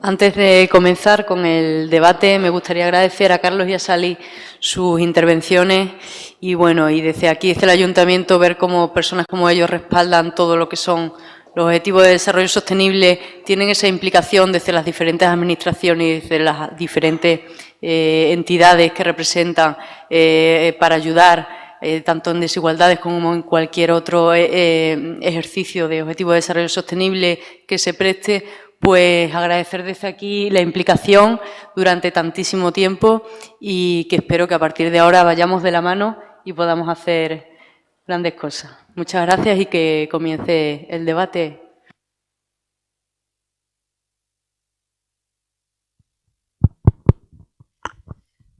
Antes de comenzar con el debate, me gustaría agradecer a Carlos y a Sally sus intervenciones y, bueno, y desde aquí, desde el Ayuntamiento, ver cómo personas como ellos respaldan todo lo que son los objetivos de desarrollo sostenible, tienen esa implicación desde las diferentes administraciones y desde las diferentes entidades que representan para ayudar tanto en desigualdades como en cualquier otro ejercicio de objetivo de desarrollo sostenible que se preste. Pues agradecer desde aquí la implicación durante tantísimo tiempo y que espero que a partir de ahora vayamos de la mano y podamos hacer grandes cosas. Muchas gracias y que comience el debate.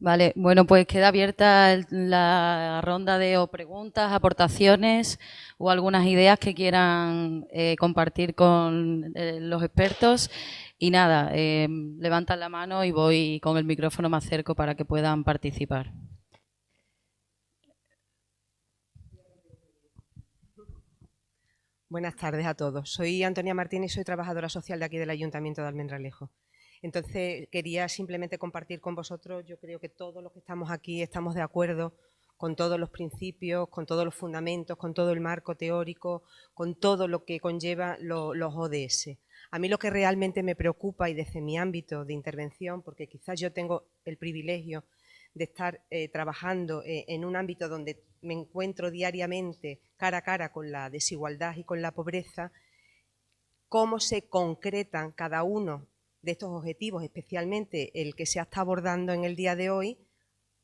Vale, bueno, pues queda abierta la ronda de preguntas, aportaciones o algunas ideas que quieran compartir con los expertos. Y nada, levantan la mano y voy con el micrófono más cerca para que puedan participar. Buenas tardes a todos. Soy Antonia Martínez y soy trabajadora social de aquí del Ayuntamiento de Almendralejo. Entonces, quería simplemente compartir con vosotros, yo creo que todos los que estamos aquí estamos de acuerdo con todos los principios, con todos los fundamentos, con todo el marco teórico, con todo lo que conlleva los ODS. A mí lo que realmente me preocupa y desde mi ámbito de intervención, porque quizás yo tengo el privilegio de estar trabajando en un ámbito donde me encuentro diariamente cara a cara con la desigualdad y con la pobreza, cómo se concretan cada uno de estos objetivos, especialmente el que se está abordando en el día de hoy,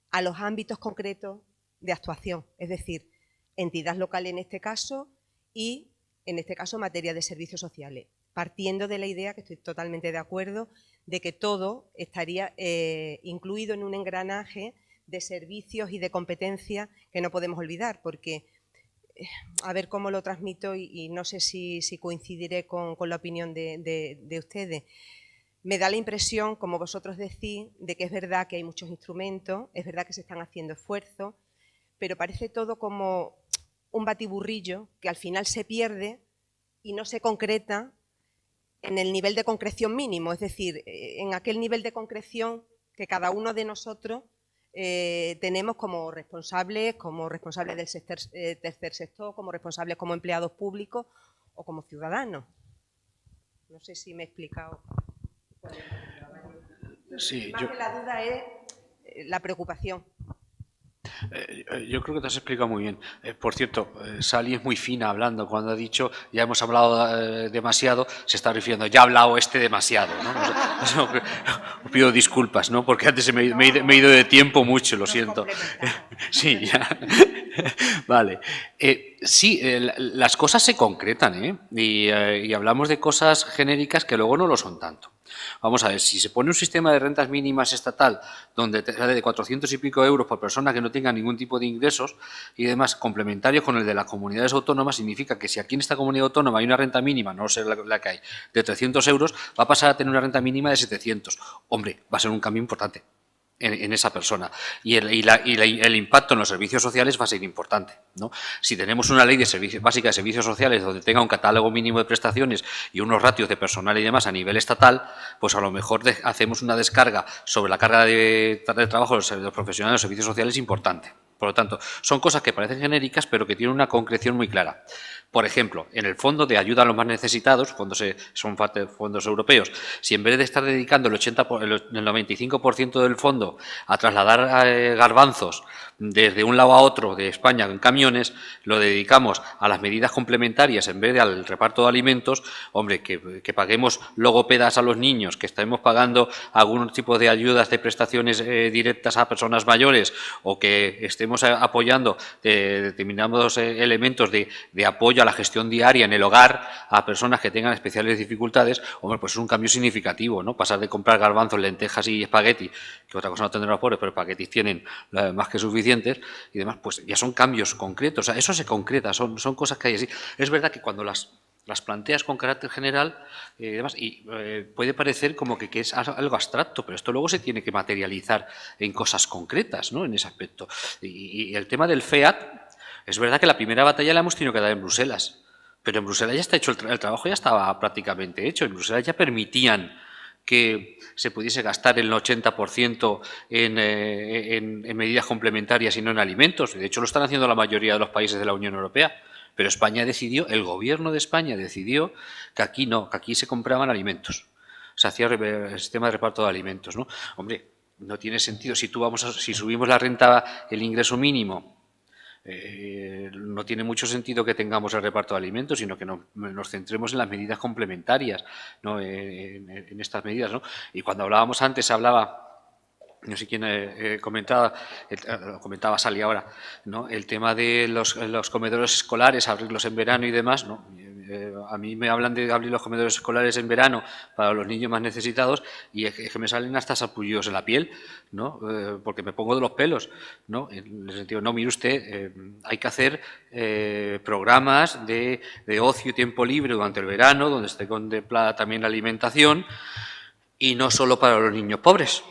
a los ámbitos concretos de actuación, es decir, entidad local en este caso y, en este caso, materia de servicios sociales, partiendo de la idea, que estoy totalmente de acuerdo, de que todo estaría incluido en un engranaje de servicios y de competencias que no podemos olvidar, porque, a ver cómo lo transmito y no sé si coincidiré con la opinión de ustedes. Me da la impresión, como vosotros decís, de que es verdad que hay muchos instrumentos, es verdad que se están haciendo esfuerzos, pero parece todo como un batiburrillo que al final se pierde y no se concreta en el nivel de concreción mínimo, es decir, en aquel nivel de concreción que cada uno de nosotros tenemos como responsables del tercer sector, como responsables como empleados públicos o como ciudadanos. No sé si me he explicado. Sí, más que la duda es la preocupación. Yo creo que te has explicado muy bien. Por cierto, Sally es muy fina hablando. Cuando ha dicho ya hemos hablado demasiado, se está refiriendo ya ha hablado demasiado, ¿no? Os pido disculpas, ¿no? Porque antes me he ido de tiempo mucho, lo siento. Sí, ya. Vale. Sí, las cosas se concretan, ¿eh? Y hablamos de cosas genéricas que luego no lo son tanto. Vamos a ver, si se pone un sistema de rentas mínimas estatal donde te sale de 400 y pico euros por persona que no tenga ningún tipo de ingresos y demás, complementario con el de las comunidades autónomas, significa que si aquí en esta comunidad autónoma hay una renta mínima, no sé la que hay, de 300 euros, va a pasar a tener una renta mínima de 700. Hombre, va a ser un cambio importante en esa persona. Y el impacto en los servicios sociales va a ser importante, ¿no? Si tenemos una ley de básica de servicios sociales donde tenga un catálogo mínimo de prestaciones y unos ratios de personal y demás a nivel estatal, pues a lo mejor hacemos una descarga sobre la carga de trabajo de los profesionales de los servicios sociales importante. Por lo tanto, son cosas que parecen genéricas, pero que tienen una concreción muy clara. Por ejemplo, en el fondo de ayuda a los más necesitados, son fondos europeos, si en vez de estar dedicando el 95% del fondo a trasladar garbanzos desde un lado a otro de España en camiones, lo dedicamos a las medidas complementarias en vez de al reparto de alimentos, hombre, que paguemos logopedas a los niños, que estemos pagando algún tipo de ayudas de prestaciones directas a personas mayores o que estemos apoyando determinados elementos de apoyo a la gestión diaria en el hogar a personas que tengan especiales dificultades, hombre, pues es un cambio significativo, ¿no? Pasar de comprar garbanzos, lentejas y espagueti, que otra cosa no tendrán los pobres, pero espaguetis tienen más que suficientes y demás, pues ya son cambios concretos, o sea, eso se concreta, son cosas que hay así. Es verdad que cuando las planteas con carácter general demás, puede parecer como que es algo abstracto, pero esto luego se tiene que materializar en cosas concretas, ¿no? En ese aspecto. Y el tema del FEAT, es verdad que la primera batalla la hemos tenido que dar en Bruselas, pero en Bruselas ya está hecho el trabajo, ya estaba prácticamente hecho. En Bruselas ya permitían que se pudiese gastar el 80% en medidas complementarias y no en alimentos. De hecho, lo están haciendo la mayoría de los países de la Unión Europea. Pero España decidió, el gobierno de España decidió que aquí no, que aquí se compraban alimentos. Se hacía el sistema de reparto de alimentos, ¿no? Hombre, no tiene sentido. Si subimos la renta, el ingreso mínimo, no tiene mucho sentido que tengamos el reparto de alimentos, sino que nos centremos en las medidas complementarias, ¿no? En estas medidas, ¿no? Y cuando hablábamos antes, no sé quién comentaba Sally ahora, ¿no? El tema de los comedores escolares, abrirlos en verano y demás, ¿no? A mí me hablan de abrir los comedores escolares en verano para los niños más necesitados y es que me salen hasta sarpullidos en la piel, ¿no? Porque me pongo de los pelos, ¿no? En el sentido, no, mire usted, hay que hacer programas de ocio y tiempo libre durante el verano, donde esté contemplada también la alimentación y no solo para los niños pobres.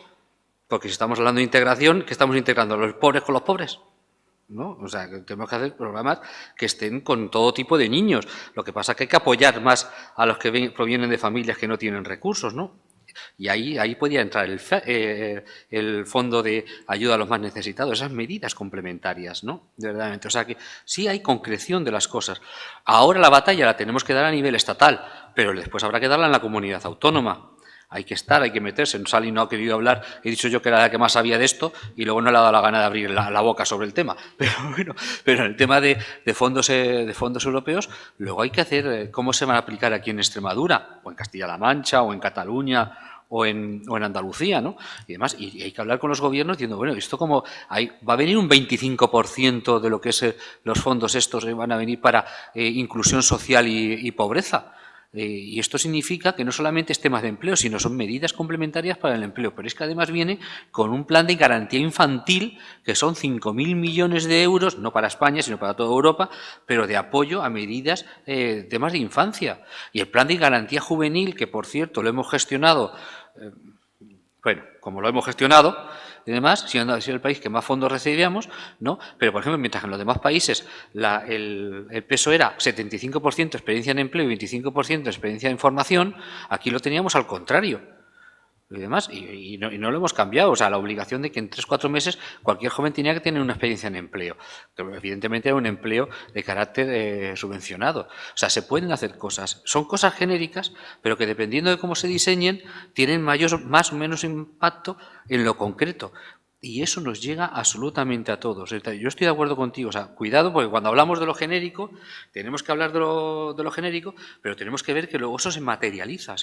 Porque si estamos hablando de integración, ¿qué estamos integrando? ¿Los pobres con los pobres? ¿No? O sea, que tenemos que hacer programas que estén con todo tipo de niños. Lo que pasa es que hay que apoyar más a los que provienen de familias que no tienen recursos, ¿no? Y ahí podría entrar el fondo de ayuda a los más necesitados, esas medidas complementarias, ¿no? Verdaderamente. O sea que sí hay concreción de las cosas. Ahora la batalla la tenemos que dar a nivel estatal, pero después habrá que darla en la comunidad autónoma. Hay que estar, hay que meterse. Sally no ha querido hablar, he dicho yo que era la que más sabía de esto y luego no le ha dado la gana de abrir la boca sobre el tema. Pero bueno, pero en el tema de fondos europeos, luego hay que hacer cómo se van a aplicar aquí en Extremadura, o en Castilla-La Mancha, o en Cataluña, o en Andalucía, ¿no? Y demás, y hay que hablar con los gobiernos diciendo, bueno, esto como va a venir un 25% de lo que es los fondos estos van a venir para inclusión social y pobreza. Y esto significa que no solamente es temas de empleo, sino son medidas complementarias para el empleo. Pero es que además viene con un plan de garantía infantil que son 5.000 millones de euros, no para España, sino para toda Europa, pero de apoyo a medidas, temas de infancia. Y el plan de garantía juvenil, que por cierto lo hemos gestionado, bueno, como lo hemos gestionado y demás, siendo el país que más fondos recibíamos, ¿no? Pero, por ejemplo, mientras que en los demás países el peso era 75% experiencia en empleo y 25% experiencia en formación, aquí lo teníamos al contrario. Y demás, y no lo hemos cambiado. O sea, la obligación de que en 3-4 meses cualquier joven tenía que tener una experiencia en empleo. Que evidentemente era un empleo de carácter subvencionado. O sea, se pueden hacer cosas. Son cosas genéricas, pero que dependiendo de cómo se diseñen, tienen más o menos impacto en lo concreto. Y eso nos llega absolutamente a todos. Yo estoy de acuerdo contigo. O sea, cuidado, porque cuando hablamos de lo genérico, tenemos que hablar de lo genérico, pero tenemos que ver que luego eso se materializa.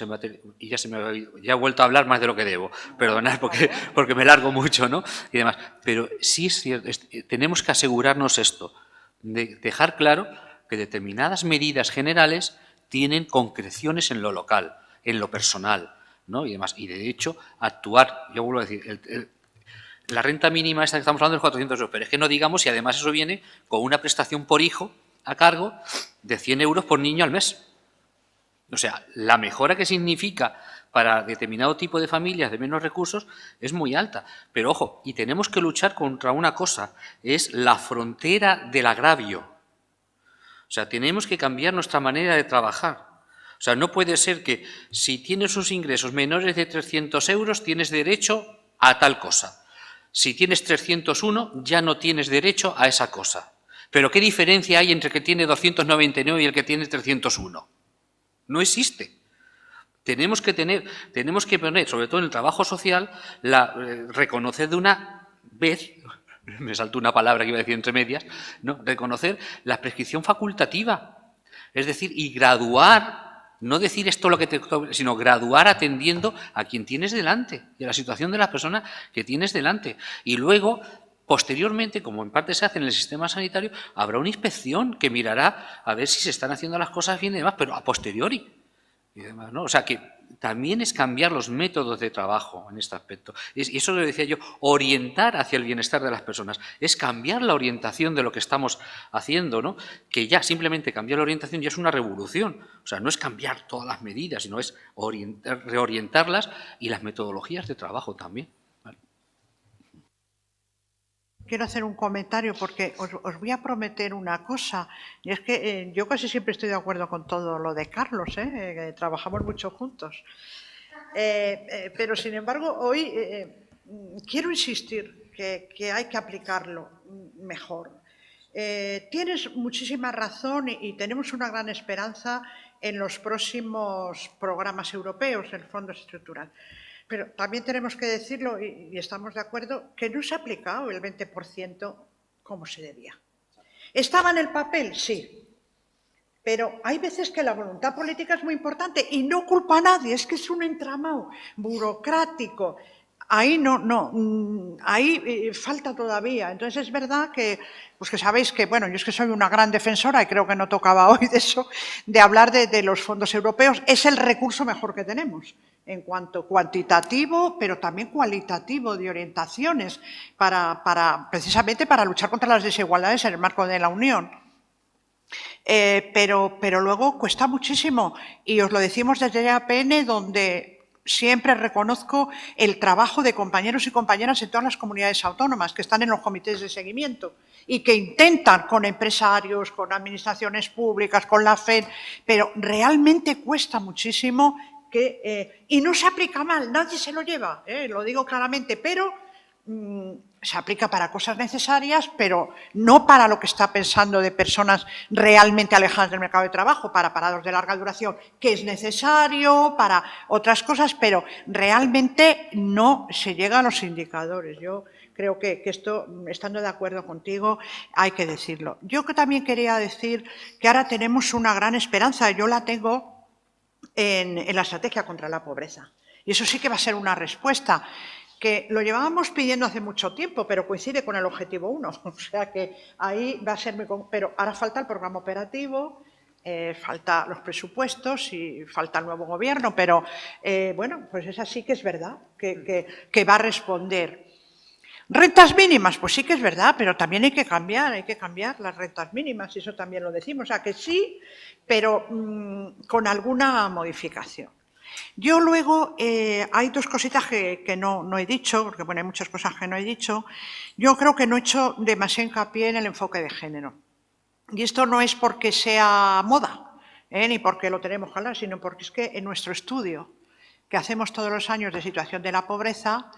Y ya he vuelto a hablar más de lo que debo. Perdonad porque me largo mucho, ¿no? Y demás. Pero sí es cierto, tenemos que asegurarnos esto, de dejar claro que determinadas medidas generales tienen concreciones en lo local, en lo personal, ¿no? Y demás. Y de hecho, actuar, yo vuelvo a decir, la renta mínima esta que estamos hablando es 400 euros, pero es que no digamos si además eso viene con una prestación por hijo a cargo de 100 euros por niño al mes. O sea, la mejora que significa para determinado tipo de familias de menos recursos es muy alta. Pero ojo, y tenemos que luchar contra una cosa, es la frontera del agravio. O sea, tenemos que cambiar nuestra manera de trabajar. O sea, no puede ser que si tienes unos ingresos menores de 300 euros tienes derecho a tal cosa. Si tienes 301, ya no tienes derecho a esa cosa. Pero ¿qué diferencia hay entre el que tiene 299 y el que tiene 301? No existe. Tenemos que poner, sobre todo en el trabajo social, reconocer de una vez, me saltó una palabra que iba a decir entre medias, ¿no? Reconocer la prescripción facultativa. Es decir, y graduar. No decir esto lo que te toca, sino graduar atendiendo a quien tienes delante y a la situación de las personas que tienes delante. Y luego, posteriormente, como en parte se hace en el sistema sanitario, habrá una inspección que mirará a ver si se están haciendo las cosas bien y demás, pero a posteriori. Y demás, ¿no? O sea que también es cambiar los métodos de trabajo en este aspecto. Y eso lo decía yo, orientar hacia el bienestar de las personas. Es cambiar la orientación de lo que estamos haciendo, ¿no? Que ya simplemente cambiar la orientación ya es una revolución. O sea, no es cambiar todas las medidas, sino es reorientarlas y las metodologías de trabajo también. ¿Vale? Quiero hacer un comentario porque os voy a prometer una cosa, y es que yo casi siempre estoy de acuerdo con todo lo de Carlos, que trabajamos mucho juntos. Pero sin embargo, hoy quiero insistir que hay que aplicarlo mejor. Tienes muchísima razón y tenemos una gran esperanza en los próximos programas europeos, en fondos estructurales. Pero también tenemos que decirlo, y estamos de acuerdo, que no se ha aplicado el 20% como se debía. ¿Estaba en el papel? Sí. Pero hay veces que la voluntad política es muy importante y no culpa a nadie, es que es un entramado burocrático. Ahí ahí falta todavía. Entonces es verdad que, pues que sabéis que, bueno, yo es que soy una gran defensora y creo que no tocaba hoy de eso, de hablar de los fondos europeos. Es el recurso mejor que tenemos en cuanto cuantitativo, pero también cualitativo de orientaciones precisamente para luchar contra las desigualdades en el marco de la Unión. Pero luego cuesta muchísimo y os lo decimos desde APN, donde siempre reconozco el trabajo de compañeros y compañeras en todas las comunidades autónomas que están en los comités de seguimiento y que intentan con empresarios, con administraciones públicas, con la FED, pero realmente cuesta muchísimo y no se aplica mal, nadie se lo lleva, lo digo claramente, pero se aplica para cosas necesarias, pero no para lo que está pensando de personas realmente alejadas del mercado de trabajo, para parados de larga duración, que es necesario, para otras cosas, pero realmente no se llega a los indicadores. Yo creo que esto, estando de acuerdo contigo, hay que decirlo. Yo también quería decir que ahora tenemos una gran esperanza, yo la tengo en la estrategia contra la pobreza. Y eso sí que va a ser una respuesta que lo llevábamos pidiendo hace mucho tiempo, pero coincide con el objetivo 1. O sea que ahí va a ser muy... Pero ahora falta el programa operativo, falta los presupuestos y falta el nuevo gobierno, pero bueno, pues esa sí que es verdad, que va a responder. ¿Rentas mínimas? Pues sí que es verdad, pero también hay que cambiar las rentas mínimas, y eso también lo decimos. O sea que sí, pero con alguna modificación. Yo luego, hay dos cositas que no he dicho, porque bueno, hay muchas cosas que no he dicho. Yo creo que no he hecho demasiado hincapié en el enfoque de género. Y esto no es porque sea moda, ni porque lo tenemos que hablar, sino porque es que en nuestro estudio que hacemos todos los años de situación de la pobreza,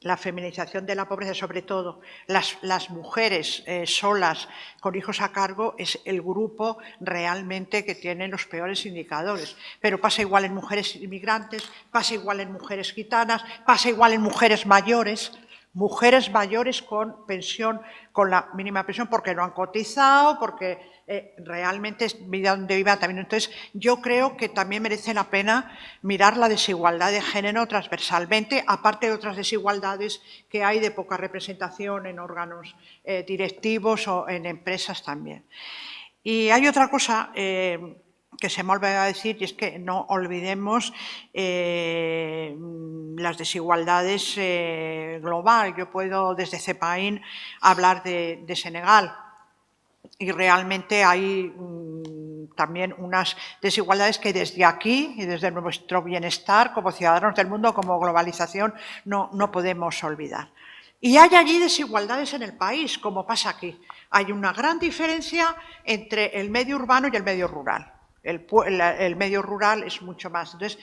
la feminización de la pobreza, sobre todo las mujeres solas con hijos a cargo, es el grupo realmente que tiene los peores indicadores. Pero pasa igual en mujeres inmigrantes, pasa igual en mujeres gitanas, pasa igual en mujeres mayores con pensión, con la mínima pensión, porque no han cotizado, porque realmente es vida donde vivan también. Entonces, yo creo que también merece la pena mirar la desigualdad de género transversalmente, aparte de otras desigualdades que hay de poca representación en órganos directivos o en empresas también. Y hay otra cosa que se me olvidó decir, y es que no olvidemos las desigualdades global. Yo puedo desde CEPAIN hablar de Senegal y realmente hay también unas desigualdades que desde aquí y desde nuestro bienestar como ciudadanos del mundo, como globalización, no podemos olvidar. Y hay allí desigualdades en el país, como pasa aquí. Hay una gran diferencia entre el medio urbano y el medio rural. El medio rural es mucho más. Entonces,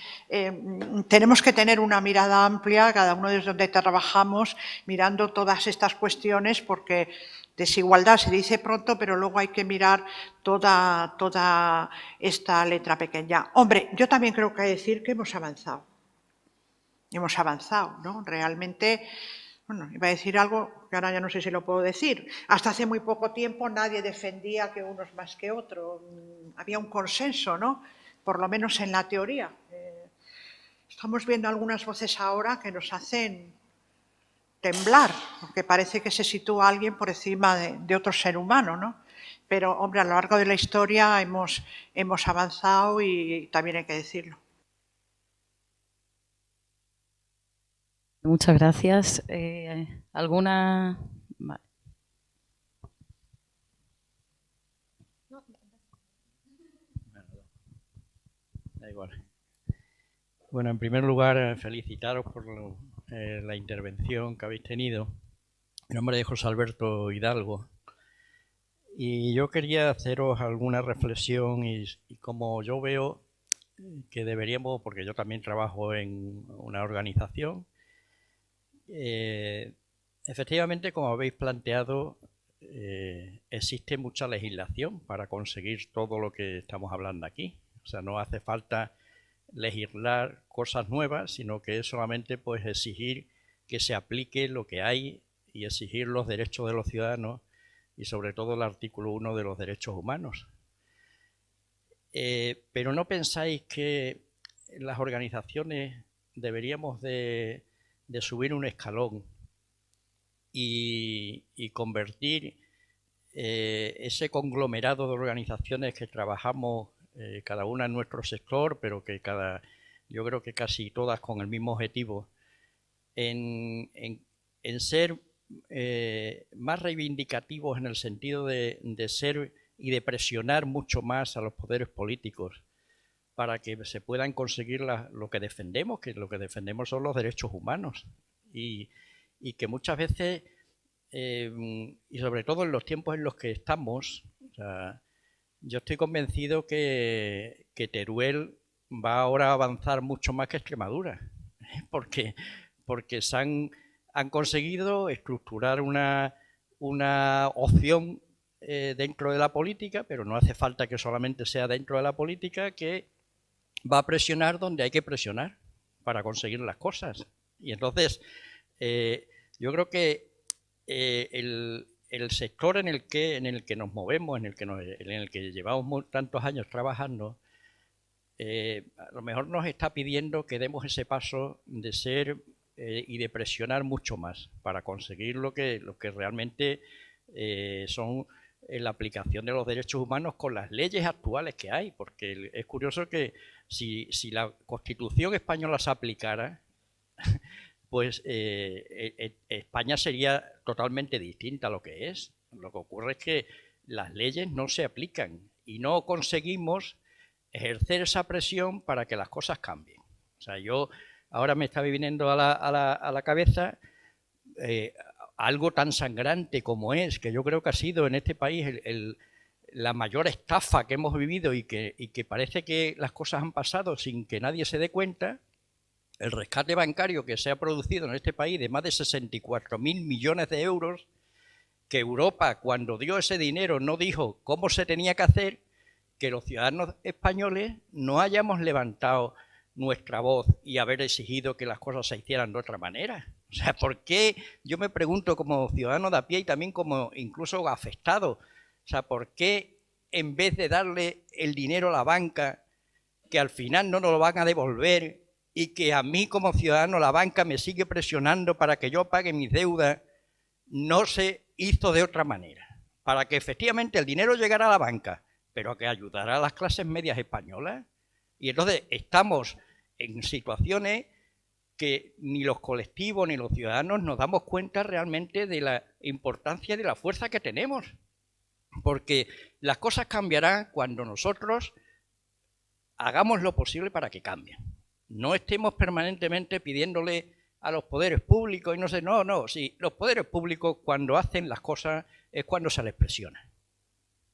tenemos que tener una mirada amplia, cada uno desde donde trabajamos, mirando todas estas cuestiones, porque desigualdad se dice pronto, pero luego hay que mirar toda esta letra pequeña. Hombre, yo también creo que hay que decir que hemos avanzado. Hemos avanzado, ¿no? Realmente... Bueno, iba a decir algo que ahora ya no sé si lo puedo decir. Hasta hace muy poco tiempo nadie defendía que uno es más que otro. Había un consenso, ¿no? Por lo menos en la teoría. Estamos viendo algunas voces ahora que nos hacen temblar, porque parece que se sitúa alguien por encima de otro ser humano, ¿no? Pero, hombre, a lo largo de la historia hemos avanzado y también hay que decirlo. Muchas gracias. ¿Alguna...? Vale. Da igual. Bueno, en primer lugar, felicitaros por la intervención que habéis tenido. Mi nombre es José Alberto Hidalgo. Y yo quería haceros alguna reflexión y como yo veo que deberíamos, porque yo también trabajo en una organización, efectivamente, como habéis planteado, existe mucha legislación para conseguir todo lo que estamos hablando aquí. O sea, no hace falta legislar cosas nuevas, sino que es solamente pues exigir que se aplique lo que hay y exigir los derechos de los ciudadanos y sobre todo el artículo 1 de los derechos humanos. Pero ¿no pensáis que las organizaciones deberíamos de subir un escalón y convertir ese conglomerado de organizaciones que trabajamos cada una en nuestro sector, pero que yo creo que casi todas con el mismo objetivo, en ser más reivindicativos en el sentido de ser y de presionar mucho más a los poderes políticos para que se puedan conseguir lo que defendemos, que lo que defendemos son los derechos humanos y que muchas veces, y sobre todo en los tiempos en los que estamos, o sea, yo estoy convencido que Teruel va ahora a avanzar mucho más que Extremadura, porque han conseguido estructurar una opción dentro de la política, pero no hace falta que solamente sea dentro de la política, que va a presionar donde hay que presionar para conseguir las cosas. Y entonces, yo creo que el sector en el que nos movemos, en el que llevamos tantos años trabajando, a lo mejor nos está pidiendo que demos ese paso de ser y de presionar mucho más para conseguir lo que realmente son la aplicación de los derechos humanos con las leyes actuales que hay, porque es curioso que si la Constitución española se aplicara, pues España sería totalmente distinta a lo que es. Lo que ocurre es que las leyes no se aplican y no conseguimos ejercer esa presión para que las cosas cambien. O sea, ahora me está viniendo a la cabeza algo tan sangrante como que yo creo que ha sido en este país la mayor estafa que hemos vivido y que parece que las cosas han pasado sin que nadie se dé cuenta. El rescate bancario que se ha producido en este país de más de 64.000 millones de euros, que Europa, cuando dio ese dinero, no dijo cómo se tenía que hacer, que los ciudadanos españoles no hayamos levantado nuestra voz y haber exigido que las cosas se hicieran de otra manera. O sea, ¿por qué? Yo me pregunto como ciudadano de a pie y también como incluso afectado, o sea, ¿por qué en vez de darle el dinero a la banca, que al final no nos lo van a devolver, y que a mí como ciudadano la banca me sigue presionando para que yo pague mis deudas, no se hizo de otra manera? Para que efectivamente el dinero llegara a la banca, pero que ayudara a las clases medias españolas. Y entonces estamos en situaciones que ni los colectivos ni los ciudadanos nos damos cuenta realmente de la importancia y de la fuerza que tenemos. Porque las cosas cambiarán cuando nosotros hagamos lo posible para que cambien. No estemos permanentemente pidiéndole a los poderes públicos y no sé, no, sí, los poderes públicos cuando hacen las cosas es cuando se les presiona.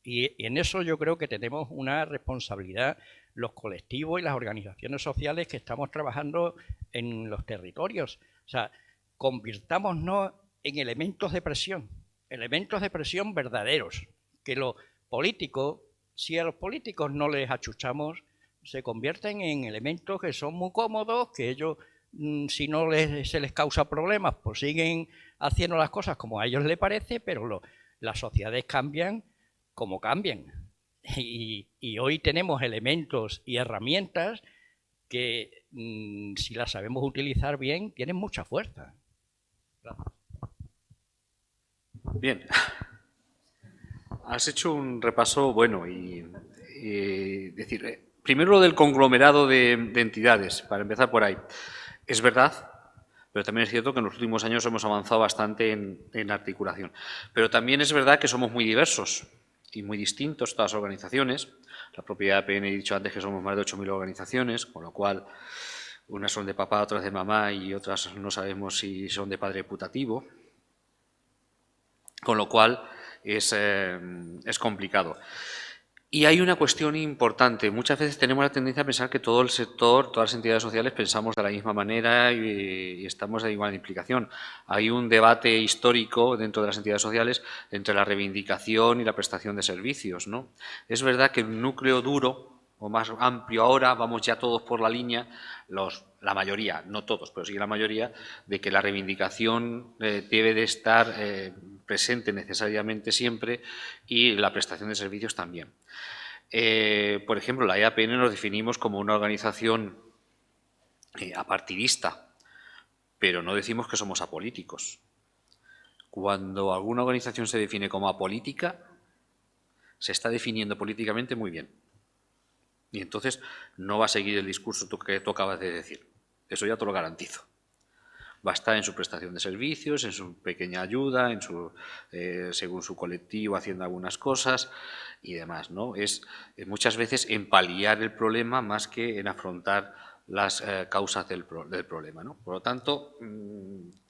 Y en eso yo creo que tenemos una responsabilidad los colectivos y las organizaciones sociales que estamos trabajando en los territorios. O sea, convirtámonos en elementos de presión verdaderos, que los políticos, si a los políticos no les achuchamos, se convierten en elementos que son muy cómodos, que ellos, si no se les causa problemas, pues siguen haciendo las cosas como a ellos les parece, pero las sociedades cambian como cambian. Y hoy tenemos elementos y herramientas que, si las sabemos utilizar bien, tienen mucha fuerza. Gracias. Bien. Has hecho un repaso bueno decir, primero lo del conglomerado de entidades, para empezar por ahí. Es verdad, pero también es cierto que en los últimos años hemos avanzado bastante en articulación. Pero también es verdad que somos muy diversos y muy distintos todas las organizaciones. La propia APN, he dicho antes que somos más de 8.000 organizaciones, con lo cual unas son de papá, otras de mamá y otras no sabemos si son de padre putativo. Con lo cual es complicado. Y hay una cuestión importante. Muchas veces tenemos la tendencia a pensar que todo el sector, todas las entidades sociales pensamos de la misma manera y estamos de igual implicación. Hay un debate histórico dentro de las entidades sociales entre la reivindicación y la prestación de servicios, ¿no? Es verdad que el núcleo duro o más amplio ahora, vamos ya todos por la línea, la mayoría, no todos, pero sí la mayoría, de que la reivindicación debe de estar presente necesariamente siempre y la prestación de servicios también. Por ejemplo, la EAPN nos definimos como una organización apartidista, pero no decimos que somos apolíticos. Cuando alguna organización se define como apolítica, se está definiendo políticamente muy bien. Y entonces no va a seguir el discurso que tú acabas de decir. Eso ya te lo garantizo. Va a estar en su prestación de servicios, en su pequeña ayuda, en su, según su colectivo, haciendo algunas cosas y demás, ¿no? Es muchas veces en paliar el problema más que en afrontar las causas del problema, ¿no? Por lo tanto,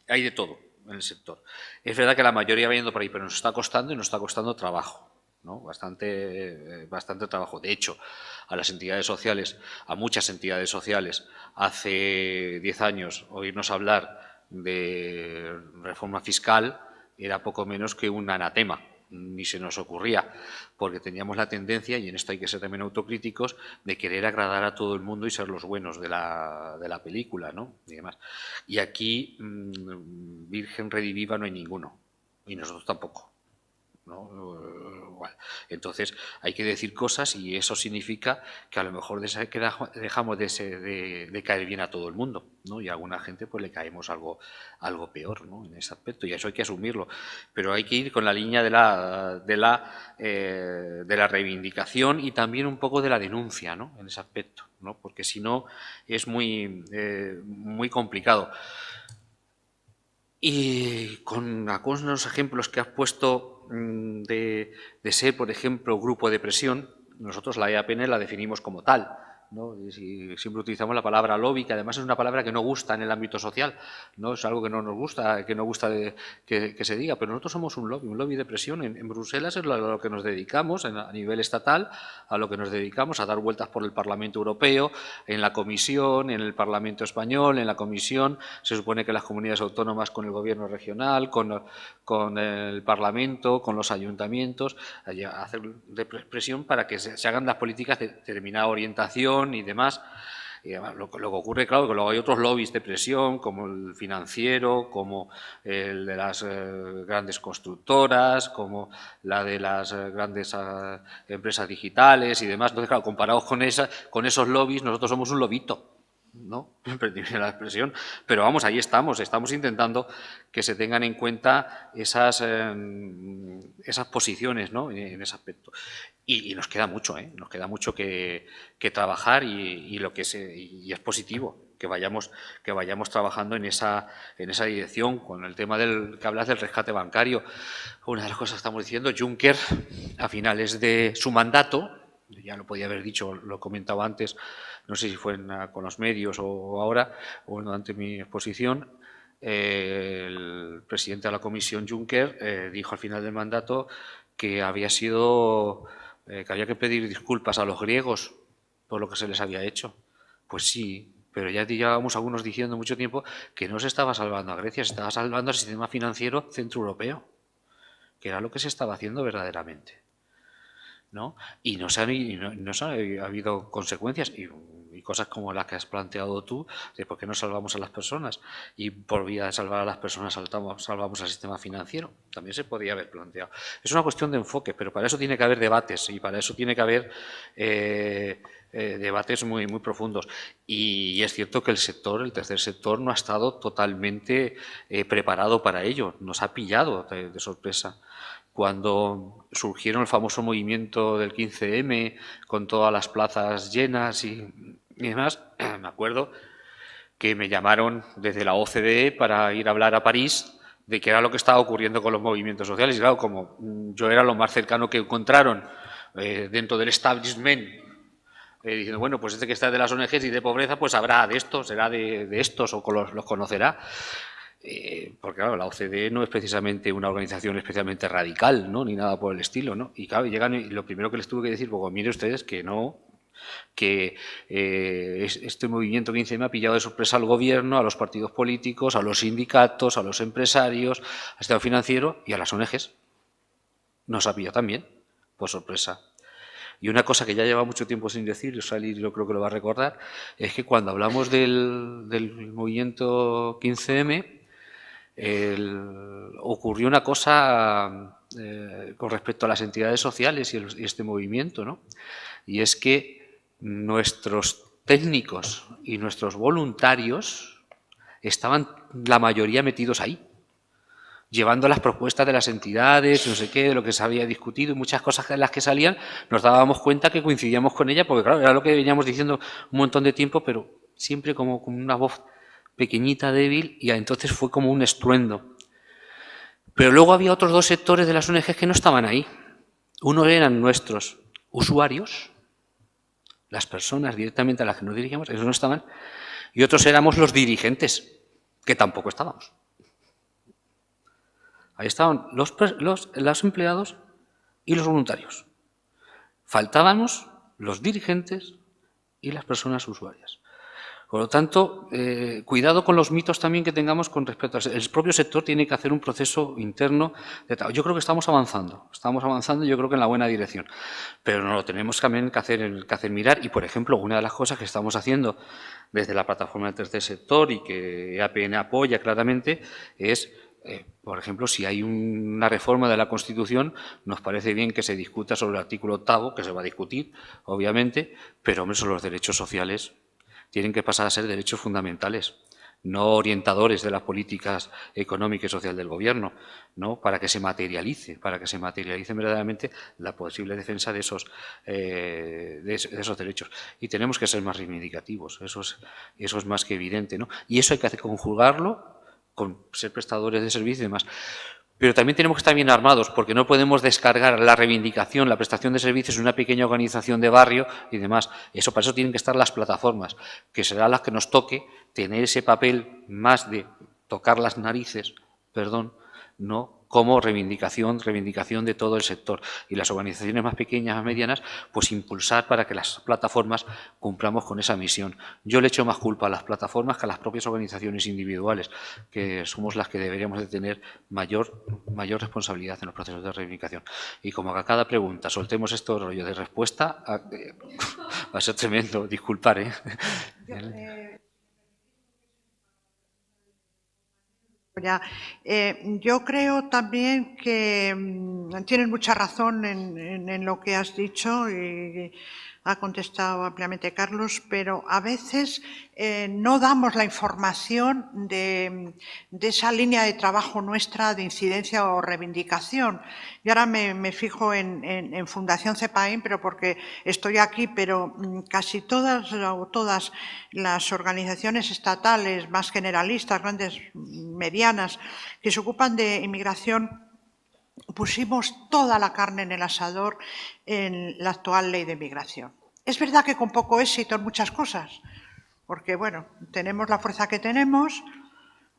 hay de todo en el sector. Es verdad que la mayoría va yendo por ahí, pero nos está costando y nos está costando trabajo, ¿no? Bastante trabajo. De hecho, a las entidades sociales, a muchas entidades sociales, hace 10 años oírnos hablar de reforma fiscal era poco menos que un anatema, ni se nos ocurría, porque teníamos la tendencia, y en esto hay que ser también autocríticos, de querer agradar a todo el mundo y ser los buenos de la película, ¿no? Y demás. Y aquí, virgen rediviva no hay ninguno, y nosotros tampoco, ¿no? Entonces hay que decir cosas y eso significa que a lo mejor dejamos de caer bien a todo el mundo, ¿no? Y a alguna gente pues le caemos algo peor, ¿no? En ese aspecto, y eso hay que asumirlo, pero hay que ir con la línea de la reivindicación y también un poco de la denuncia, ¿no? En ese aspecto, ¿no? Porque si no es muy complicado. Y con algunos ejemplos que has puesto de ser, por ejemplo, grupo de presión, nosotros la EAPN la definimos como tal, ¿no? Y siempre utilizamos la palabra lobby, que además es una palabra que no gusta en el ámbito social, no es algo que no nos gusta, que se diga, pero nosotros somos un lobby de presión. En Bruselas es a lo que nos dedicamos, a nivel estatal, a lo que nos dedicamos, a dar vueltas por el Parlamento Europeo, en la Comisión, en el Parlamento Español, en la Comisión. Se supone que las comunidades autónomas con el gobierno regional, con el Parlamento, con los ayuntamientos, hacer de presión para que se hagan las políticas de determinada orientación y demás. Y además, lo que ocurre, claro, que luego hay otros lobbies de presión, como el financiero, como el de las grandes constructoras, como la de las grandes empresas digitales y demás. Entonces, claro, comparados con esos lobbies, nosotros somos un lobito, ¿no? Permíteme la expresión, pero vamos, ahí estamos intentando que se tengan en cuenta esas posiciones, ¿no? En ese aspecto. Y nos queda mucho, nos queda mucho que trabajar y es positivo que vayamos trabajando en esa dirección. Con el tema que hablas del rescate bancario, una de las cosas que estamos diciendo, Juncker, a finales de su mandato, ya lo podía haber dicho, lo he comentado antes, no sé si fue con los medios o ahora, o durante mi exposición, el presidente de la Comisión, Juncker, dijo al final del mandato que que había que pedir disculpas a los griegos por lo que se les había hecho. Pues sí, pero ya llevábamos algunos diciendo mucho tiempo que no se estaba salvando a Grecia, se estaba salvando al sistema financiero centroeuropeo, que era lo que se estaba haciendo verdaderamente, ¿no? Y no ha habido consecuencias y cosas como las que has planteado tú, de por qué no salvamos a las personas y por vía de salvar a las personas salvamos al sistema financiero. También se podría haber planteado. Es una cuestión de enfoque, pero para eso tiene que haber debates y para eso tiene que haber debates muy, muy profundos. Y es cierto que el tercer sector, no ha estado totalmente preparado para ello. Nos ha pillado de sorpresa. Cuando surgieron el famoso movimiento del 15M, con todas las plazas llenas y demás, me acuerdo que me llamaron desde la OCDE para ir a hablar a París de qué era lo que estaba ocurriendo con los movimientos sociales. Y claro, como yo era lo más cercano que encontraron dentro del establishment, diciendo, bueno, pues este que está de las ONGs y de pobreza, pues sabrá de estos, será de estos o los conocerá. porque claro, la OCDE no es precisamente una organización especialmente radical, ¿no? Ni nada por el estilo, ¿no? Y claro, llegan y lo primero que les tuve que decir, pues mire ustedes que no, que este movimiento 15M ha pillado de sorpresa al gobierno, a los partidos políticos, a los sindicatos, a los empresarios, al Estado financiero y a las ONGs. Nos ha pillado también, por sorpresa. Y una cosa que ya lleva mucho tiempo sin decir, y Sally yo creo que lo va a recordar, es que cuando hablamos del movimiento 15M, ocurrió una cosa con respecto a las entidades sociales y este movimiento, ¿no? Y es que nuestros técnicos y nuestros voluntarios estaban la mayoría metidos ahí, llevando las propuestas de las entidades, no sé qué, de lo que se había discutido, y muchas cosas en las que salían, nos dábamos cuenta que coincidíamos con ella, porque claro, era lo que veníamos diciendo un montón de tiempo, pero siempre como con una voz pequeñita, débil, y entonces fue como un estruendo. Pero luego había otros dos sectores de las ONGs que no estaban ahí. Uno eran nuestros usuarios, las personas directamente a las que nos dirigíamos, esos no estaban, y otros éramos los dirigentes, que tampoco estábamos. Ahí estaban los empleados y los voluntarios. Faltábamos los dirigentes y las personas usuarias. Por lo tanto, cuidado con los mitos también que tengamos con respecto a... El propio sector tiene que hacer un proceso interno. Yo creo que estamos avanzando y yo creo que en la buena dirección. Pero nos lo tenemos también que hacer mirar. Y, por ejemplo, una de las cosas que estamos haciendo desde la plataforma del tercer sector y que EAPN apoya claramente es... por ejemplo, si hay una reforma de la Constitución, nos parece bien que se discuta sobre el artículo 8º, que se va a discutir, obviamente, pero hombre, son los derechos sociales, tienen que pasar a ser derechos fundamentales, no orientadores de las políticas económicas y sociales del Gobierno, ¿no? Para que se materialice verdaderamente la posible defensa de esos derechos. Y tenemos que ser más reivindicativos, eso es más que evidente, ¿no? Y eso hay que conjugarlo con ser prestadores de servicios y demás. Pero también tenemos que estar bien armados, porque no podemos descargar la reivindicación, la prestación de servicios en una pequeña organización de barrio y demás. Para eso tienen que estar las plataformas, que serán las que nos toque tener ese papel más de tocar las narices, no como reivindicación de todo el sector. Y las organizaciones más pequeñas, más medianas, pues impulsar para que las plataformas cumplamos con esa misión. Yo le echo más culpa a las plataformas que a las propias organizaciones individuales, que somos las que deberíamos de tener mayor responsabilidad en los procesos de reivindicación. Y como a cada pregunta soltemos este rollo de respuesta, va a ser tremendo, disculpar, ¿eh? Yo creo también que tienes mucha razón en lo que has dicho y ha contestado ampliamente Carlos, pero a veces no damos la información de esa línea de trabajo nuestra de incidencia o reivindicación. Y ahora me fijo en Fundación CEPAIN, pero porque estoy aquí, pero casi todas las organizaciones estatales más generalistas, grandes, medianas, que se ocupan de inmigración, pusimos toda la carne en el asador en la actual ley de migración. Es verdad que con poco éxito en muchas cosas, porque, bueno, tenemos la fuerza que tenemos